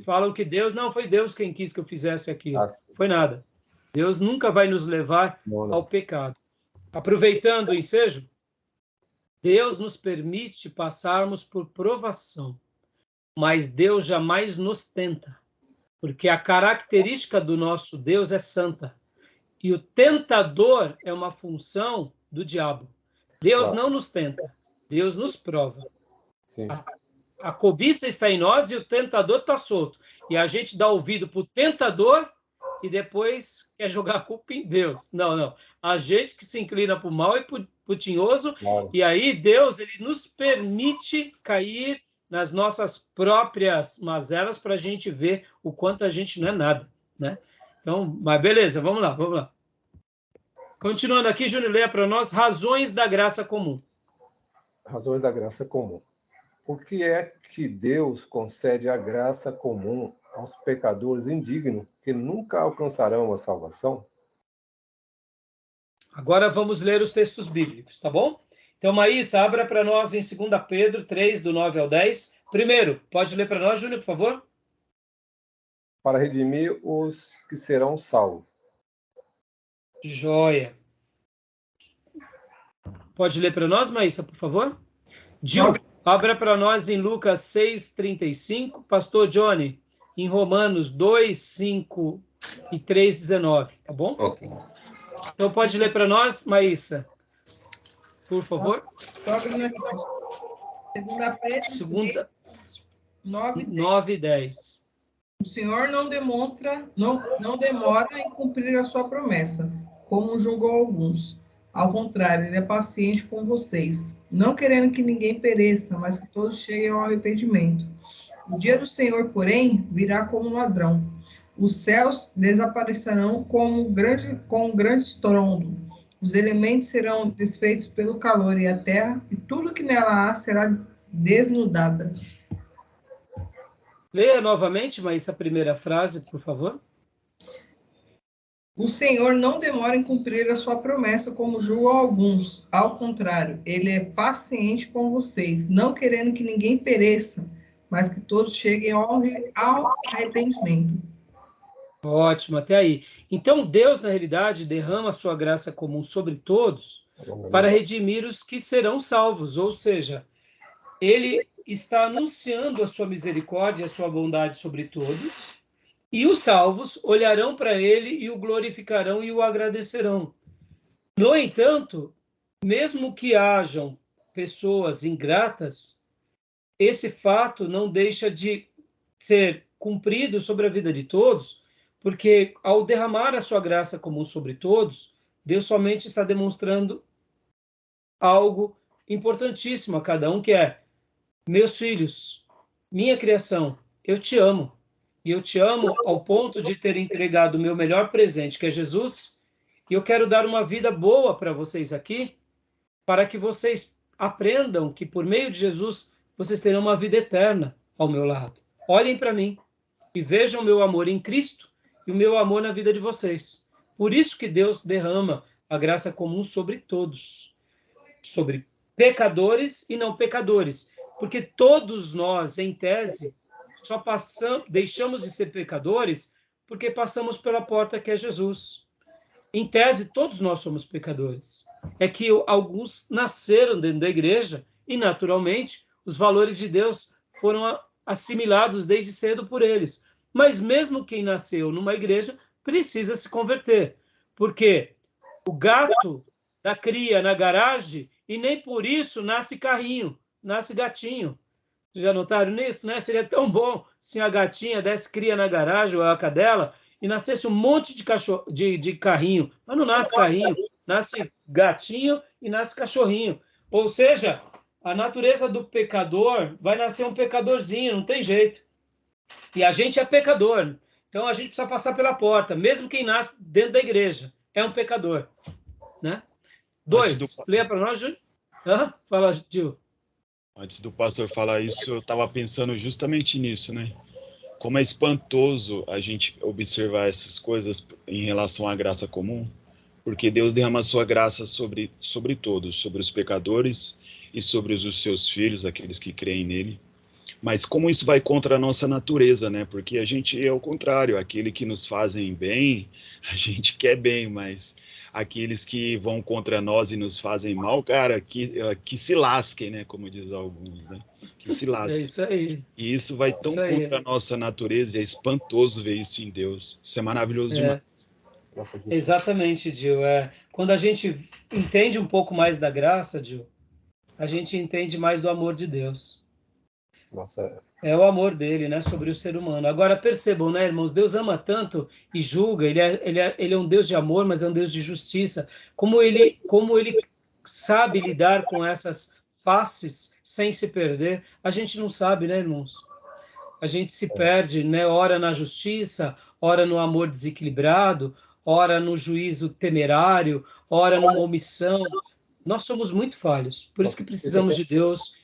Falam que Deus, não, foi Deus quem quis que eu fizesse aquilo. Foi nada. Deus nunca vai nos levar ao pecado. Aproveitando o ensejo, Deus nos permite passarmos por provação, mas Deus jamais nos tenta, porque a característica do nosso Deus é santa. E o tentador é uma função do diabo. Deus não nos tenta, Deus nos prova. Sim. A cobiça está em nós e o tentador está solto. E a gente dá ouvido para o tentador e depois quer jogar a culpa em Deus. Não. A gente que se inclina para o mal e para o tinhoso. Claro. E aí Deus ele nos permite cair nas nossas próprias mazelas para a gente ver o quanto a gente não é nada, né? Então, mas beleza, vamos lá. Continuando aqui, Júnior, leia para nós razões da graça comum. Razões da graça comum. Por que é que Deus concede a graça comum aos pecadores indignos que nunca alcançarão a salvação? Agora vamos ler os textos bíblicos, tá bom? Então, Maísa, abra para nós em 2 Pedro 3, do 9 ao 10. Primeiro, pode ler para nós, Júnior, por favor? Para redimir os que serão salvos. Joia. Pode ler para nós, Maísa, por favor? Gil, abra para nós em Lucas 6:35. Pastor Johnny, em Romanos 2:5 e 3:19, tá bom? Ok. Então pode ler para nós, Maísa, por favor. Segunda Pedro Segunda 9, 10. 9 e 10. O Senhor não demora em cumprir a sua promessa, como julgou alguns. Ao contrário, ele é paciente com vocês, não querendo que ninguém pereça, mas que todos cheguem ao arrependimento. O dia do Senhor, porém, virá como um ladrão. Os céus desaparecerão com um grande estrondo. Os elementos serão desfeitos pelo calor e a terra, e tudo que nela há será desnudada. Leia novamente, mas a primeira frase, por favor. O Senhor não demora em cumprir a sua promessa, como julgam alguns. Ao contrário, ele é paciente com vocês, não querendo que ninguém pereça, mas que todos cheguem ao arrependimento. Ótimo, até aí. Então, Deus, na realidade, derrama a sua graça comum sobre todos para redimir os que serão salvos, ou seja, ele está anunciando a sua misericórdia e a sua bondade sobre todos, e os salvos olharão para ele e o glorificarão e o agradecerão. No entanto, mesmo que hajam pessoas ingratas, esse fato não deixa de ser cumprido sobre a vida de todos, porque ao derramar a sua graça comum sobre todos, Deus somente está demonstrando algo importantíssimo a cada um, que é: meus filhos, minha criação, eu te amo. E eu te amo ao ponto de ter entregado o meu melhor presente, que é Jesus, e eu quero dar uma vida boa para vocês aqui, para que vocês aprendam que por meio de Jesus vocês terão uma vida eterna ao meu lado. Olhem para mim e vejam o meu amor em Cristo e o meu amor na vida de vocês. Por isso que Deus derrama a graça comum sobre todos, sobre pecadores e não pecadores, porque todos nós, em tese, só deixamos de ser pecadores porque passamos pela porta que é Jesus. Em tese, todos nós somos pecadores. É que alguns nasceram dentro da igreja e, naturalmente, os valores de Deus foram assimilados desde cedo por eles. Mas mesmo quem nasceu numa igreja precisa se converter, porque o gato dá cria na garagem e nem por isso nasce carrinho, nasce gatinho. Vocês já notaram nisso, né? Seria tão bom se a gatinha desse cria na garagem ou a cadela e nascesse um monte de carrinho. Mas não nasce carrinho, nasce gatinho e nasce cachorrinho. Ou seja, a natureza do pecador vai nascer um pecadorzinho, não tem jeito. E a gente é pecador, então a gente precisa passar pela porta, mesmo quem nasce dentro da igreja é um pecador, né? 2, leia para nós, Júlio. Fala, Gil. Antes do pastor falar isso, eu estava pensando justamente nisso, né? Como é espantoso a gente observar essas coisas em relação à graça comum, porque Deus derrama a sua graça sobre todos, sobre os pecadores e sobre os seus filhos, aqueles que creem nele. Mas como isso vai contra a nossa natureza, né? Porque a gente é o contrário, aquele que nos fazem bem, a gente quer bem, mas aqueles que vão contra nós e nos fazem mal, cara, que se lasquem, né? Como diz alguns, né? Que se lasquem. É isso aí. E isso vai tão contra a nossa natureza, e é espantoso ver isso em Deus. Isso é maravilhoso demais. Exatamente, Gil. Quando a gente entende um pouco mais da graça, Gil, a gente entende mais do amor de Deus. Nossa. É o amor dele, né, sobre o ser humano. Agora percebam, né, irmãos, Deus ama tanto e julga, ele é um Deus de amor, mas é um Deus de justiça. Como ele sabe lidar com essas faces sem se perder, a gente não sabe, né, irmãos? A gente se perde, né, ora na justiça, ora no amor desequilibrado, ora no juízo temerário, ora numa omissão. Nós somos muito falhos, por isso que precisamos de Deus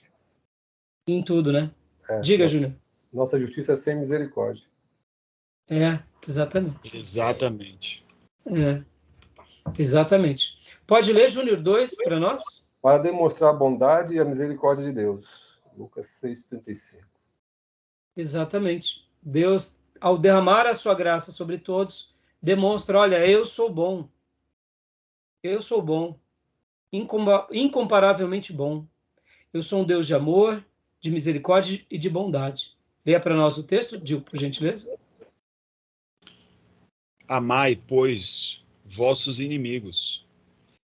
em tudo, né? Diga, Júnior. Nossa justiça é sem misericórdia. Exatamente. Exatamente. Pode ler, Júnior, 2 para nós? Para demonstrar a bondade e a misericórdia de Deus. Lucas 6,35. Exatamente. Deus, ao derramar a sua graça sobre todos, demonstra, olha, eu sou bom. Eu sou bom. Incomparavelmente bom. Eu sou um Deus de amor, de misericórdia e de bondade. Leia para nós o texto, Gil, por gentileza. Amai, pois, vossos inimigos,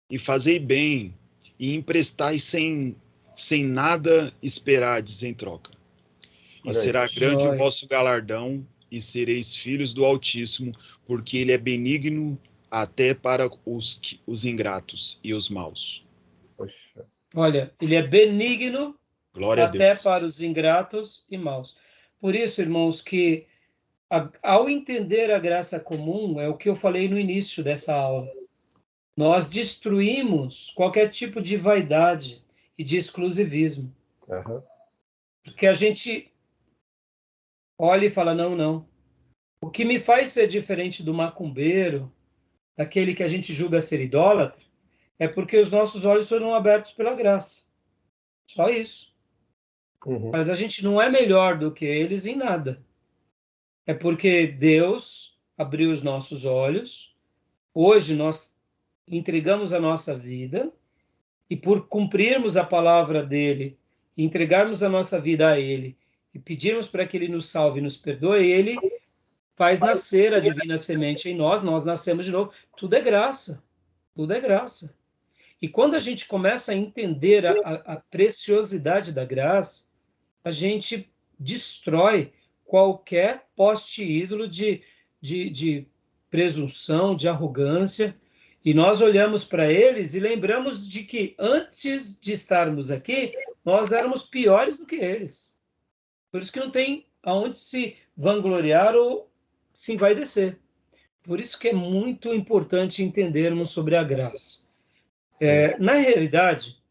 e fazei bem, e emprestai sem sem nada esperardes em troca. E Olha aí. será grande o Joia. vosso galardão, e sereis filhos do Altíssimo, porque ele é benigno até para os ingratos e os maus. Poxa. Olha, ele é benigno Glória a até Deus. para os ingratos e maus. Por isso, irmãos, que ao entender a graça comum, é o que eu falei no início dessa aula, nós destruímos qualquer tipo de vaidade e de exclusivismo. Aham. Porque a gente olha e fala, não, não. O que me faz ser diferente do macumbeiro, daquele que a gente julga ser idólatra, é porque os nossos olhos foram abertos pela graça. Só isso. Uhum. Mas a gente não é melhor do que eles em nada. É porque Deus abriu os nossos olhos. Hoje nós entregamos a nossa vida e por cumprirmos a palavra dele, entregarmos a nossa vida a ele e pedirmos para que ele nos salve e nos perdoe, ele faz nascer a divina semente em nós, nós nascemos de novo. Tudo é graça. Tudo é graça. E quando a gente começa a entender a preciosidade da graça, a gente destrói qualquer poste ídolo de presunção, de arrogância, e nós olhamos para eles e lembramos de que antes de estarmos aqui, nós éramos piores do que eles. Por isso que não tem aonde se vangloriar ou se envaidecer. Por isso que é muito importante entendermos sobre a graça. Na realidade,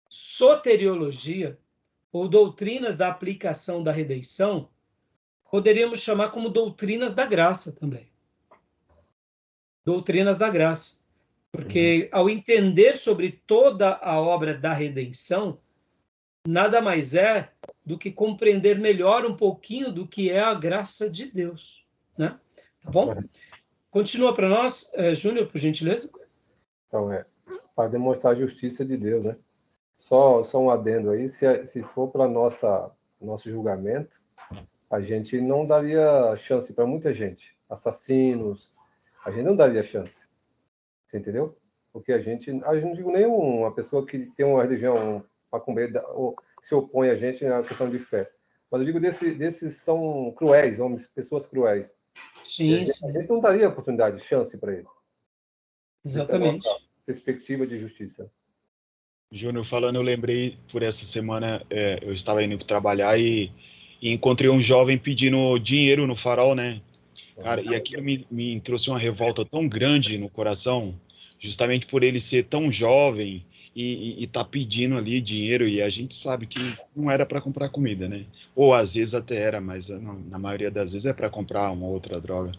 soteriologia, ou doutrinas da aplicação da redenção, poderíamos chamar como doutrinas da graça também. Doutrinas da graça. Porque ao entender sobre toda a obra da redenção, nada mais é do que compreender melhor um pouquinho do que é a graça de Deus. Né? Tá bom? Continua para nós, Júnior, por gentileza. Então, para demonstrar a justiça de Deus, né? Só um adendo aí, se for para nosso julgamento, a gente não daria chance para muita gente. Assassinos, a gente não daria chance. Você entendeu? Porque a gente não digo nem uma pessoa que tem uma religião macumbeira ou se opõe a gente na questão de fé. Mas eu digo desses são cruéis, homens, pessoas cruéis. Sim, a gente não daria oportunidade, chance para ele. Exatamente. Então, nossa perspectiva de justiça. Júnior, falando, eu lembrei, por essa semana, eu estava indo trabalhar e encontrei um jovem pedindo dinheiro no farol, né? Cara, e aquilo me trouxe uma revolta tão grande no coração, justamente por ele ser tão jovem e tá pedindo ali dinheiro, e a gente sabe que não era para comprar comida, né? Ou às vezes até era, mas na maioria das vezes é para comprar uma outra droga.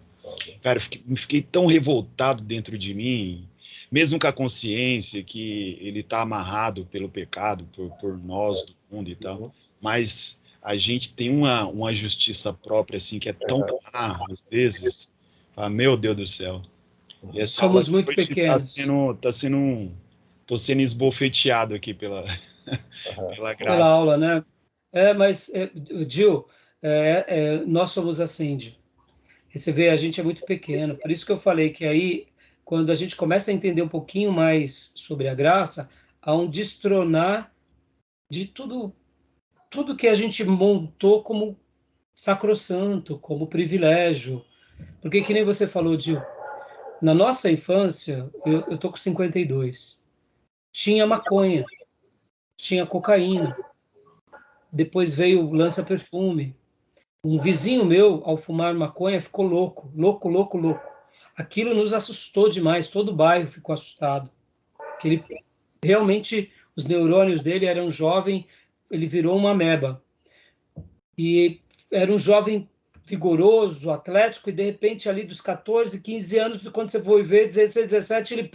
Cara, eu fiquei tão revoltado dentro de mim, mesmo com a consciência que ele tá amarrado pelo pecado, por nós do mundo e tal, mas a gente tem uma justiça própria, assim, que é tão má, às vezes. Meu Deus do céu. E essa Somos muito pequenos. Tô sendo esbofeteado aqui pela graça. Pela aula, né? Mas, Gil, nós somos assim, Gil. Você vê, a gente é muito pequeno. Por isso que eu falei que aí, quando a gente começa a entender um pouquinho mais sobre a graça, há um destronar de tudo que a gente montou como sacrossanto, como privilégio. Porque que nem você falou, Gil, na nossa infância, eu tô com 52, tinha maconha, tinha cocaína, depois veio o lança-perfume. Um vizinho meu, ao fumar maconha, ficou louco. Aquilo nos assustou demais, todo o bairro ficou assustado. Porque ele realmente, os neurônios dele eram jovem, ele virou uma ameba. E era um jovem vigoroso, atlético, e de repente ali dos 14, 15 anos, quando você foi ver, 16, 17,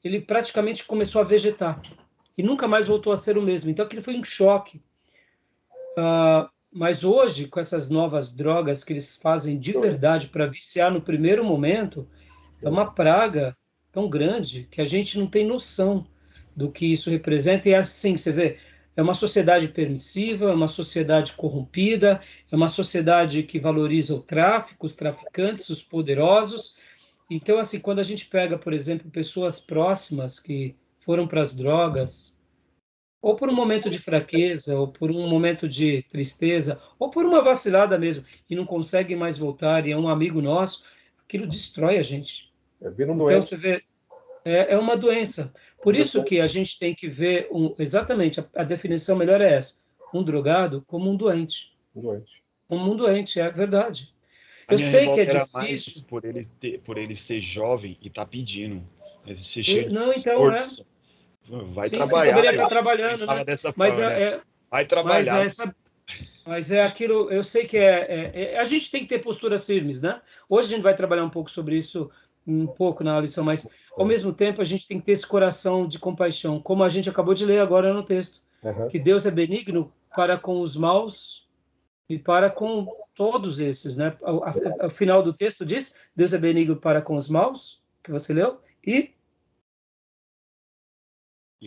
ele praticamente começou a vegetar. E nunca mais voltou a ser o mesmo. Então aquilo foi um choque. Mas hoje, com essas novas drogas que eles fazem de verdade para viciar no primeiro momento, é uma praga tão grande que a gente não tem noção do que isso representa. E é assim, você vê, é uma sociedade permissiva, é uma sociedade corrompida, é uma sociedade que valoriza o tráfico, os traficantes, os poderosos. Então, assim, quando a gente pega, por exemplo, pessoas próximas que foram para as drogas, ou por um momento de fraqueza, ou por um momento de tristeza, ou por uma vacilada mesmo, e não consegue mais voltar, e é um amigo nosso, aquilo destrói a gente. Vira um Então, doente. você vê, é uma doença. Por isso que a gente tem que ver, exatamente, a definição melhor é essa, um drogado como um doente. Como um doente, é verdade. A Eu minha sei que é revolta era difícil. mais por ele ser jovem e tá pedindo. Ser cheio de Não, então esforço. Vai Sim, você trabalhar. poderia Eu estar trabalhando, pensava né? dessa Mas forma, né? Vai mas trabalhar. mas é aquilo, eu sei que a gente tem que ter posturas firmes, né? Hoje a gente vai trabalhar um pouco sobre isso, um pouco na lição, mas ao mesmo tempo a gente tem que ter esse coração de compaixão, como a gente acabou de ler agora no texto, que Deus é benigno para com os maus e para com todos esses, né? O final do texto diz, Deus é benigno para com os maus, que você leu, e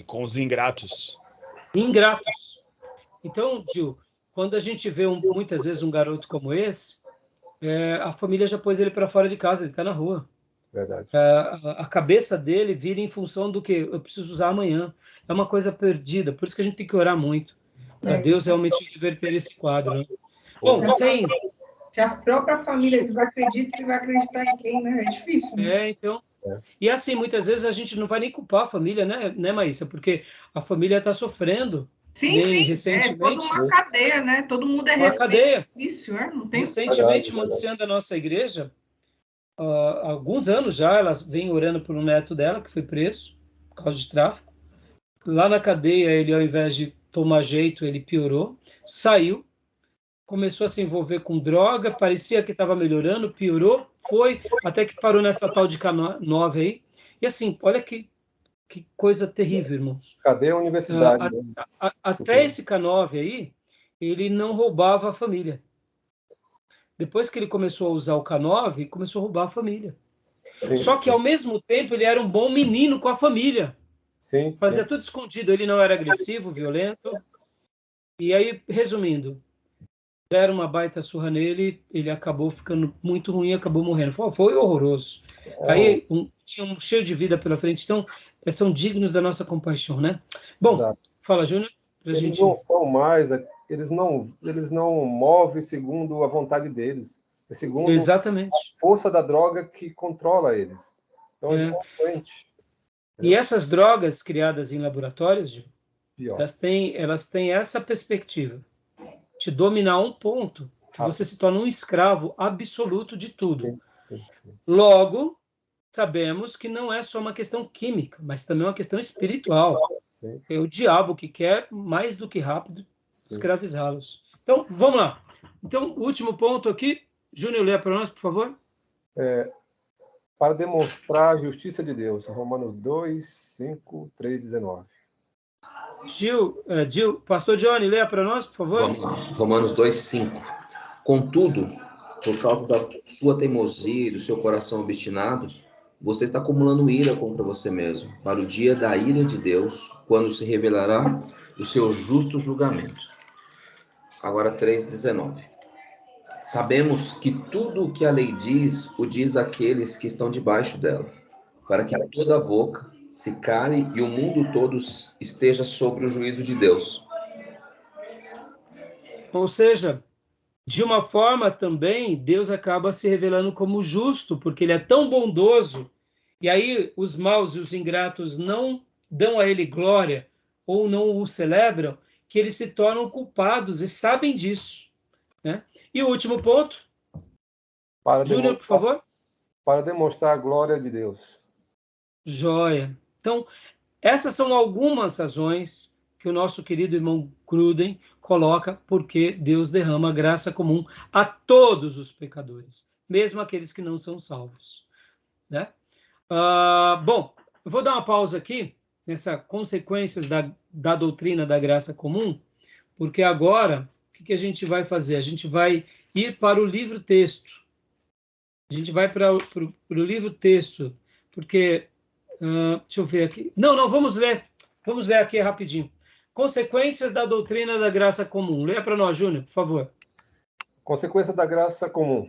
com os ingratos. ingratos. Então, Gil, quando a gente vê muitas vezes um garoto como esse, a família já pôs ele para fora de casa, ele está na rua. Verdade. A cabeça dele vira em função do que eu preciso usar amanhã. É uma coisa perdida, por isso que a gente tem que orar muito, para Deus realmente reverter esse quadro. Né? Bom, se a própria família desacredita, ele vai acreditar em quem, né? É difícil, né? Então. E assim, muitas vezes a gente não vai nem culpar a família, né, Maísa? Porque a família está sofrendo. Sim, recentemente. É toda uma cadeia, né? Todo mundo é uma cadeia. Isso, não tem. Recentemente, uma anciã da nossa igreja, há alguns anos já, ela vem orando por um neto dela que foi preso por causa de tráfico. Lá na cadeia, ele, ao invés de tomar jeito, ele piorou, saiu, começou a se envolver com droga, parecia que estava melhorando, piorou, foi, até que parou nessa tal de K9 aí. E assim, olha que coisa terrível, irmãos. Cadê a universidade? Até esse K9 aí, ele não roubava a família. Depois que ele começou a usar o K9, começou a roubar a família. Só que, ao mesmo tempo, ele era um bom menino com a família. Fazia tudo escondido, ele não era agressivo, violento. E aí, resumindo, deram uma baita surra nele, ele acabou ficando muito ruim, acabou morrendo. Foi horroroso. Aí tinha um cheio de vida pela frente, então são dignos da nossa compaixão, né? Bom, fala, Júnior. Eles não são mais, eles não movem segundo a vontade deles, é segundo Exatamente. a força da droga que controla eles. Então, E essas drogas criadas em laboratórios, elas têm essa perspectiva. Te dominar a um ponto que você se torna um escravo absoluto de tudo. Sim. Logo, sabemos que não é só uma questão química, mas também uma questão espiritual. É o diabo que quer, mais do que rápido, escravizá-los. Então, vamos lá. Então, o último ponto aqui, Júnior, lê para nós, por favor. Para demonstrar a justiça de Deus, Romanos 2, 5, 3, 19. Gil, Pastor Johnny, leia para nós, por favor. Vamos lá. Romanos 2:5. Contudo, por causa da sua teimosia e do seu coração obstinado, você está acumulando ira contra você mesmo, para o dia da ira de Deus, quando se revelará o seu justo julgamento. Agora 3:19. Sabemos que tudo o que a lei diz, o diz àqueles que estão debaixo dela, para que toda a boca se cale e o mundo todo esteja sobre o juízo de Deus. Ou seja, de uma forma também, Deus acaba se revelando como justo, porque ele é tão bondoso, e aí os maus e os ingratos não dão a ele glória, ou não o celebram, que eles se tornam culpados e sabem disso. Né? E o último ponto, Júnior, por favor. Para demonstrar a glória de Deus. Joia. Então, essas são algumas razões que o nosso querido irmão Gruden coloca porque Deus derrama graça comum a todos os pecadores, mesmo aqueles que não são salvos. Né? Bom, eu vou dar uma pausa aqui nessas consequências da doutrina da graça comum, porque agora, o que a gente vai fazer? A gente vai ir para o livro-texto. A gente vai para o livro-texto, porque... deixa eu ver aqui. Não, vamos ler aqui rapidinho. Consequências da doutrina da graça comum. Leia para nós, Júnior, por favor. Consequência da graça comum.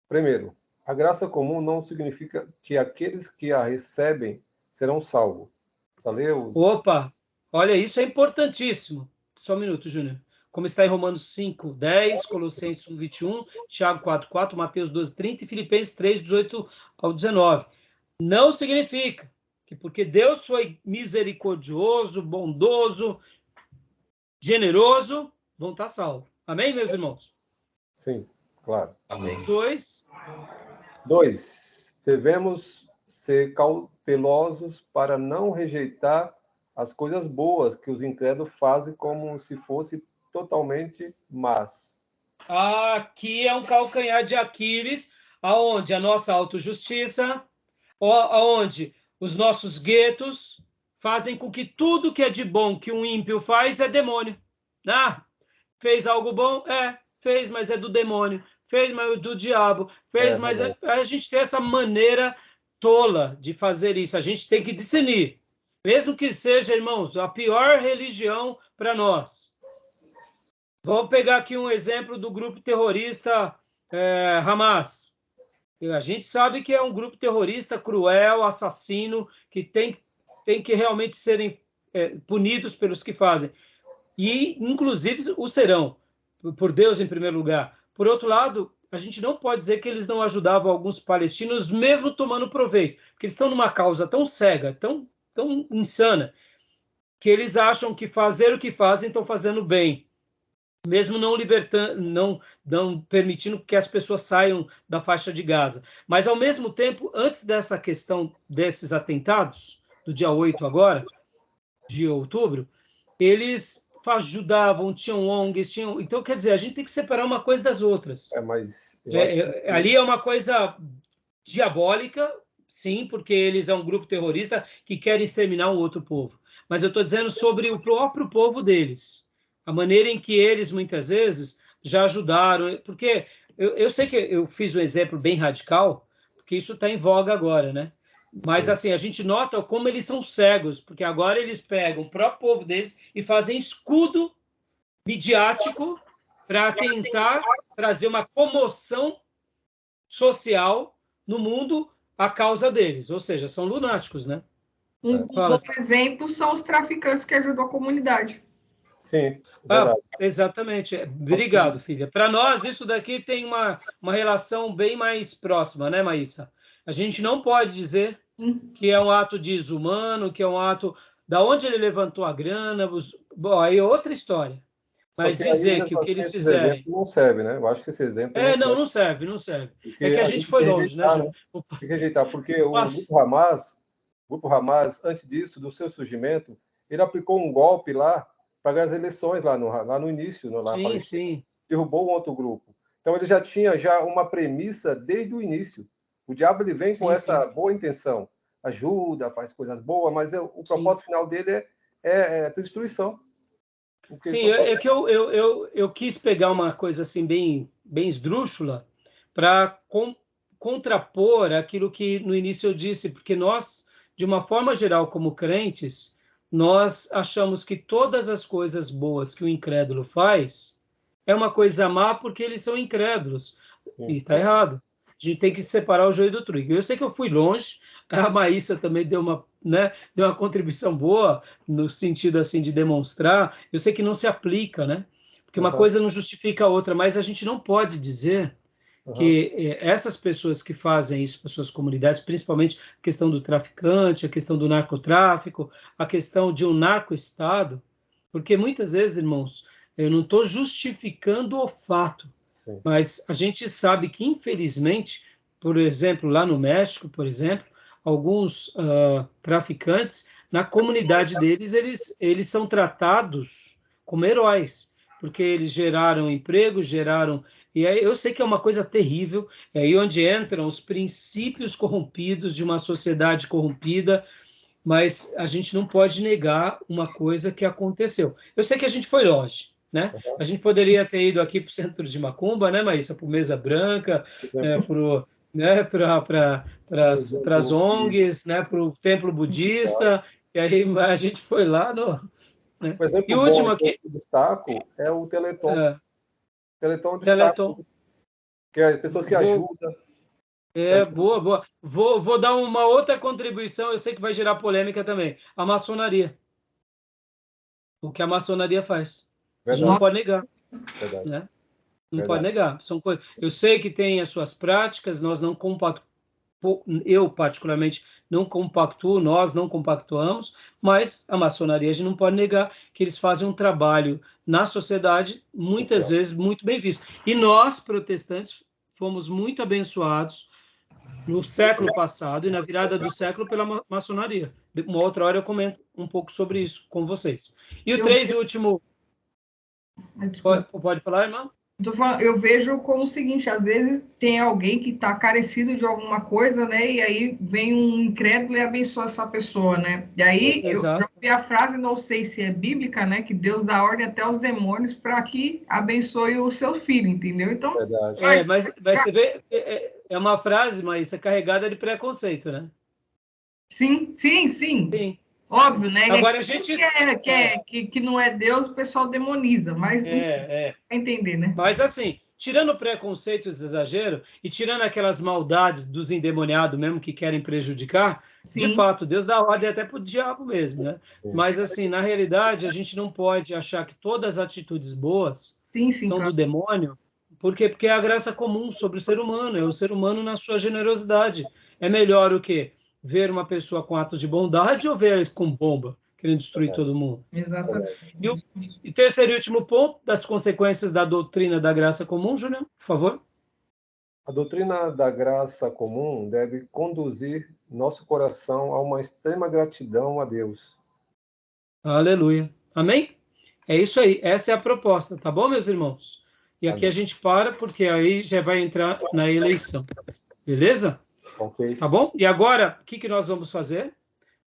Primeiro, a graça comum não significa que aqueles que a recebem serão salvos. Opa, Olha, isso é importantíssimo. Só um minuto, Júnior. Como está em Romanos 5, 10, Colossenses 1, 21, Tiago 4, 4, Mateus 12, 30 e Filipenses 3, 18 ao 19. Não significa que porque Deus foi misericordioso, bondoso, generoso, vão estar salvos. Amém, meus irmãos? Sim, claro. Amém. 2. Devemos ser cautelosos para não rejeitar as coisas boas que os incrédulos fazem como se fosse totalmente más. Aqui é um calcanhar de Aquiles, aonde a nossa autojustiça, aonde os nossos guetos fazem com que tudo que é de bom que um ímpio faz é demônio. Fez algo bom? Fez, mas é do demônio. Fez, mas é do diabo. Fez, mas a gente tem essa maneira tola de fazer isso. A gente tem que discernir. Mesmo que seja, irmãos, a pior religião para nós. Vamos pegar aqui um exemplo do grupo terrorista Hamas. A gente sabe que é um grupo terrorista cruel, assassino, que tem que realmente serem punidos pelos que fazem. E, inclusive, o serão, por Deus em primeiro lugar. Por outro lado, a gente não pode dizer que eles não ajudavam alguns palestinos, mesmo tomando proveito, porque eles estão numa causa tão cega, tão insana, que eles acham que fazer o que fazem estão fazendo bem, mesmo não libertando, não permitindo que as pessoas saiam da faixa de Gaza. Mas, ao mesmo tempo, antes dessa questão desses atentados, do dia 8 agora, de outubro, eles ajudavam, tinham ONGs, Então, quer dizer, a gente tem que separar uma coisa das outras. Mas ali é uma coisa diabólica, sim, porque eles é um grupo terrorista que querem exterminar um outro povo. Mas eu estou dizendo sobre o próprio povo deles. A maneira em que eles, muitas vezes, já ajudaram. Porque eu sei que eu fiz um exemplo bem radical, porque isso está em voga agora, né? Mas, assim, a gente nota como eles são cegos, porque agora eles pegam o próprio povo deles e fazem escudo midiático para tentar trazer uma comoção social no mundo à causa deles. Ou seja, são lunáticos, né? Um dos exemplos são os traficantes que ajudam a comunidade. Sim, exatamente. Obrigado, filha. Para nós, isso daqui tem uma relação bem mais próxima, né, Maísa? A gente não pode dizer que é um ato desumano, que é um ato... Da onde ele levantou a grana... Bom, aí é outra história. Mas dizer que o que eles fizerem... não serve, né? Eu acho que esse exemplo não serve. Porque é que a gente foi longe, né? Tem que rejeitar, porque o Grupo Hamas, antes disso, do seu surgimento, ele aplicou um golpe lá para as eleições lá no início, sim. Derrubou um outro grupo. Então ele já tinha uma premissa desde o início. O diabo ele vem com essa boa intenção, ajuda, faz coisas boas, mas o propósito final dele é destruição. Sim, é que eu quis pegar uma coisa assim bem esdrúxula para contrapor aquilo que no início eu disse, porque nós, de uma forma geral, como crentes, nós achamos que todas as coisas boas que o incrédulo faz é uma coisa má porque eles são incrédulos. Sim. E está errado. A gente tem que separar o joio do trigo. Eu sei que eu fui longe, a Maísa também deu uma contribuição boa no sentido assim de demonstrar. Eu sei que não se aplica, né? Porque uma coisa não justifica a outra, mas a gente não pode dizer que essas pessoas que fazem isso para suas comunidades, principalmente a questão do traficante, a questão do narcotráfico, a questão de um narco-estado, porque muitas vezes, irmãos, eu não estou justificando o fato, mas a gente sabe que, infelizmente, por exemplo, lá no México, por exemplo, alguns traficantes, na comunidade deles, eles são tratados como heróis, porque eles geraram emprego, E aí eu sei que é uma coisa terrível, é aí onde entram os princípios corrompidos de uma sociedade corrompida, mas a gente não pode negar uma coisa que aconteceu. Eu sei que a gente foi longe, né? A gente poderia ter ido aqui para o centro de Macumba, né, Maísa? Para o Mesa Branca, para as ONGs, né, para o templo budista, e aí a gente foi lá no... Né? Por exemplo, e o último aqui... eu destaco é o Teleton. Teleton, que é pessoas que ajudam. Boa. Vou dar uma outra contribuição, eu sei que vai gerar polêmica também. A maçonaria. o que a maçonaria faz. A gente Verdade. não pode negar, Verdade. né? Não Verdade. pode negar. São coisas. Eu sei que tem as suas práticas, nós não compactuamos, eu particularmente não compactuo, nós não compactuamos, mas a maçonaria a gente não pode negar que eles fazem um trabalho na sociedade, muitas vezes muito bem visto. E nós, protestantes, fomos muito abençoados no século passado e na virada do século pela maçonaria. Uma outra hora eu comento um pouco sobre isso com vocês. E o 3 e último... Pode falar, irmão? Eu vejo como o seguinte, às vezes tem alguém que está carecido de alguma coisa, né? E aí vem um incrédulo e abençoa essa pessoa, né? E aí eu já vi a frase, não sei se é bíblica, né? Que Deus dá ordem até aos demônios para que abençoe o seu filho, entendeu? Então, mas você vê, é uma frase, mas isso é carregada de preconceito, né? Sim. Óbvio, né? Agora a gente que não é Deus, o pessoal demoniza, mas vai entender, né? Mas assim, tirando o preconceito e os exageros e tirando aquelas maldades dos endemoniados mesmo que querem prejudicar, de fato, Deus dá ordem até pro diabo mesmo, né? Mas assim, na realidade, a gente não pode achar que todas as atitudes boas são do demônio. Por quê? Porque é a graça comum sobre o ser humano, é o ser humano na sua generosidade. É melhor o quê? Ver uma pessoa com atos de bondade ou ver com bomba, querendo destruir todo mundo? Exatamente. E terceiro e último ponto, das consequências da doutrina da graça comum, Júnior, por favor. A doutrina da graça comum deve conduzir nosso coração a uma extrema gratidão a Deus. Aleluia. Amém? É isso aí. Essa é a proposta, tá bom, meus irmãos? E aqui a gente para, porque aí já vai entrar na eleição. Beleza? Ok. Tá bom? E agora, o que nós vamos fazer?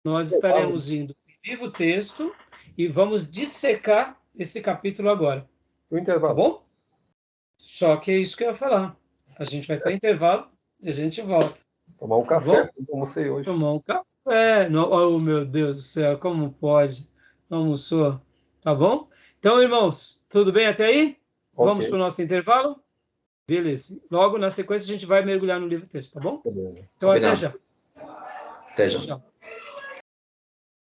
Nós estaremos indo vivo o texto e vamos dissecar esse capítulo agora. O intervalo. Tá bom? Só que é isso que eu ia falar. A gente vai ter intervalo e a gente volta. Tomar um café, como almocei hoje. Tomar um café. Oh, meu Deus do céu, como pode? Almoçou. Tá bom? Então, irmãos, tudo bem até aí? Vamos para o nosso intervalo? Beleza. Logo, na sequência, a gente vai mergulhar no livro texto, tá bom? Beleza. Então, até já. Até já. Tchau.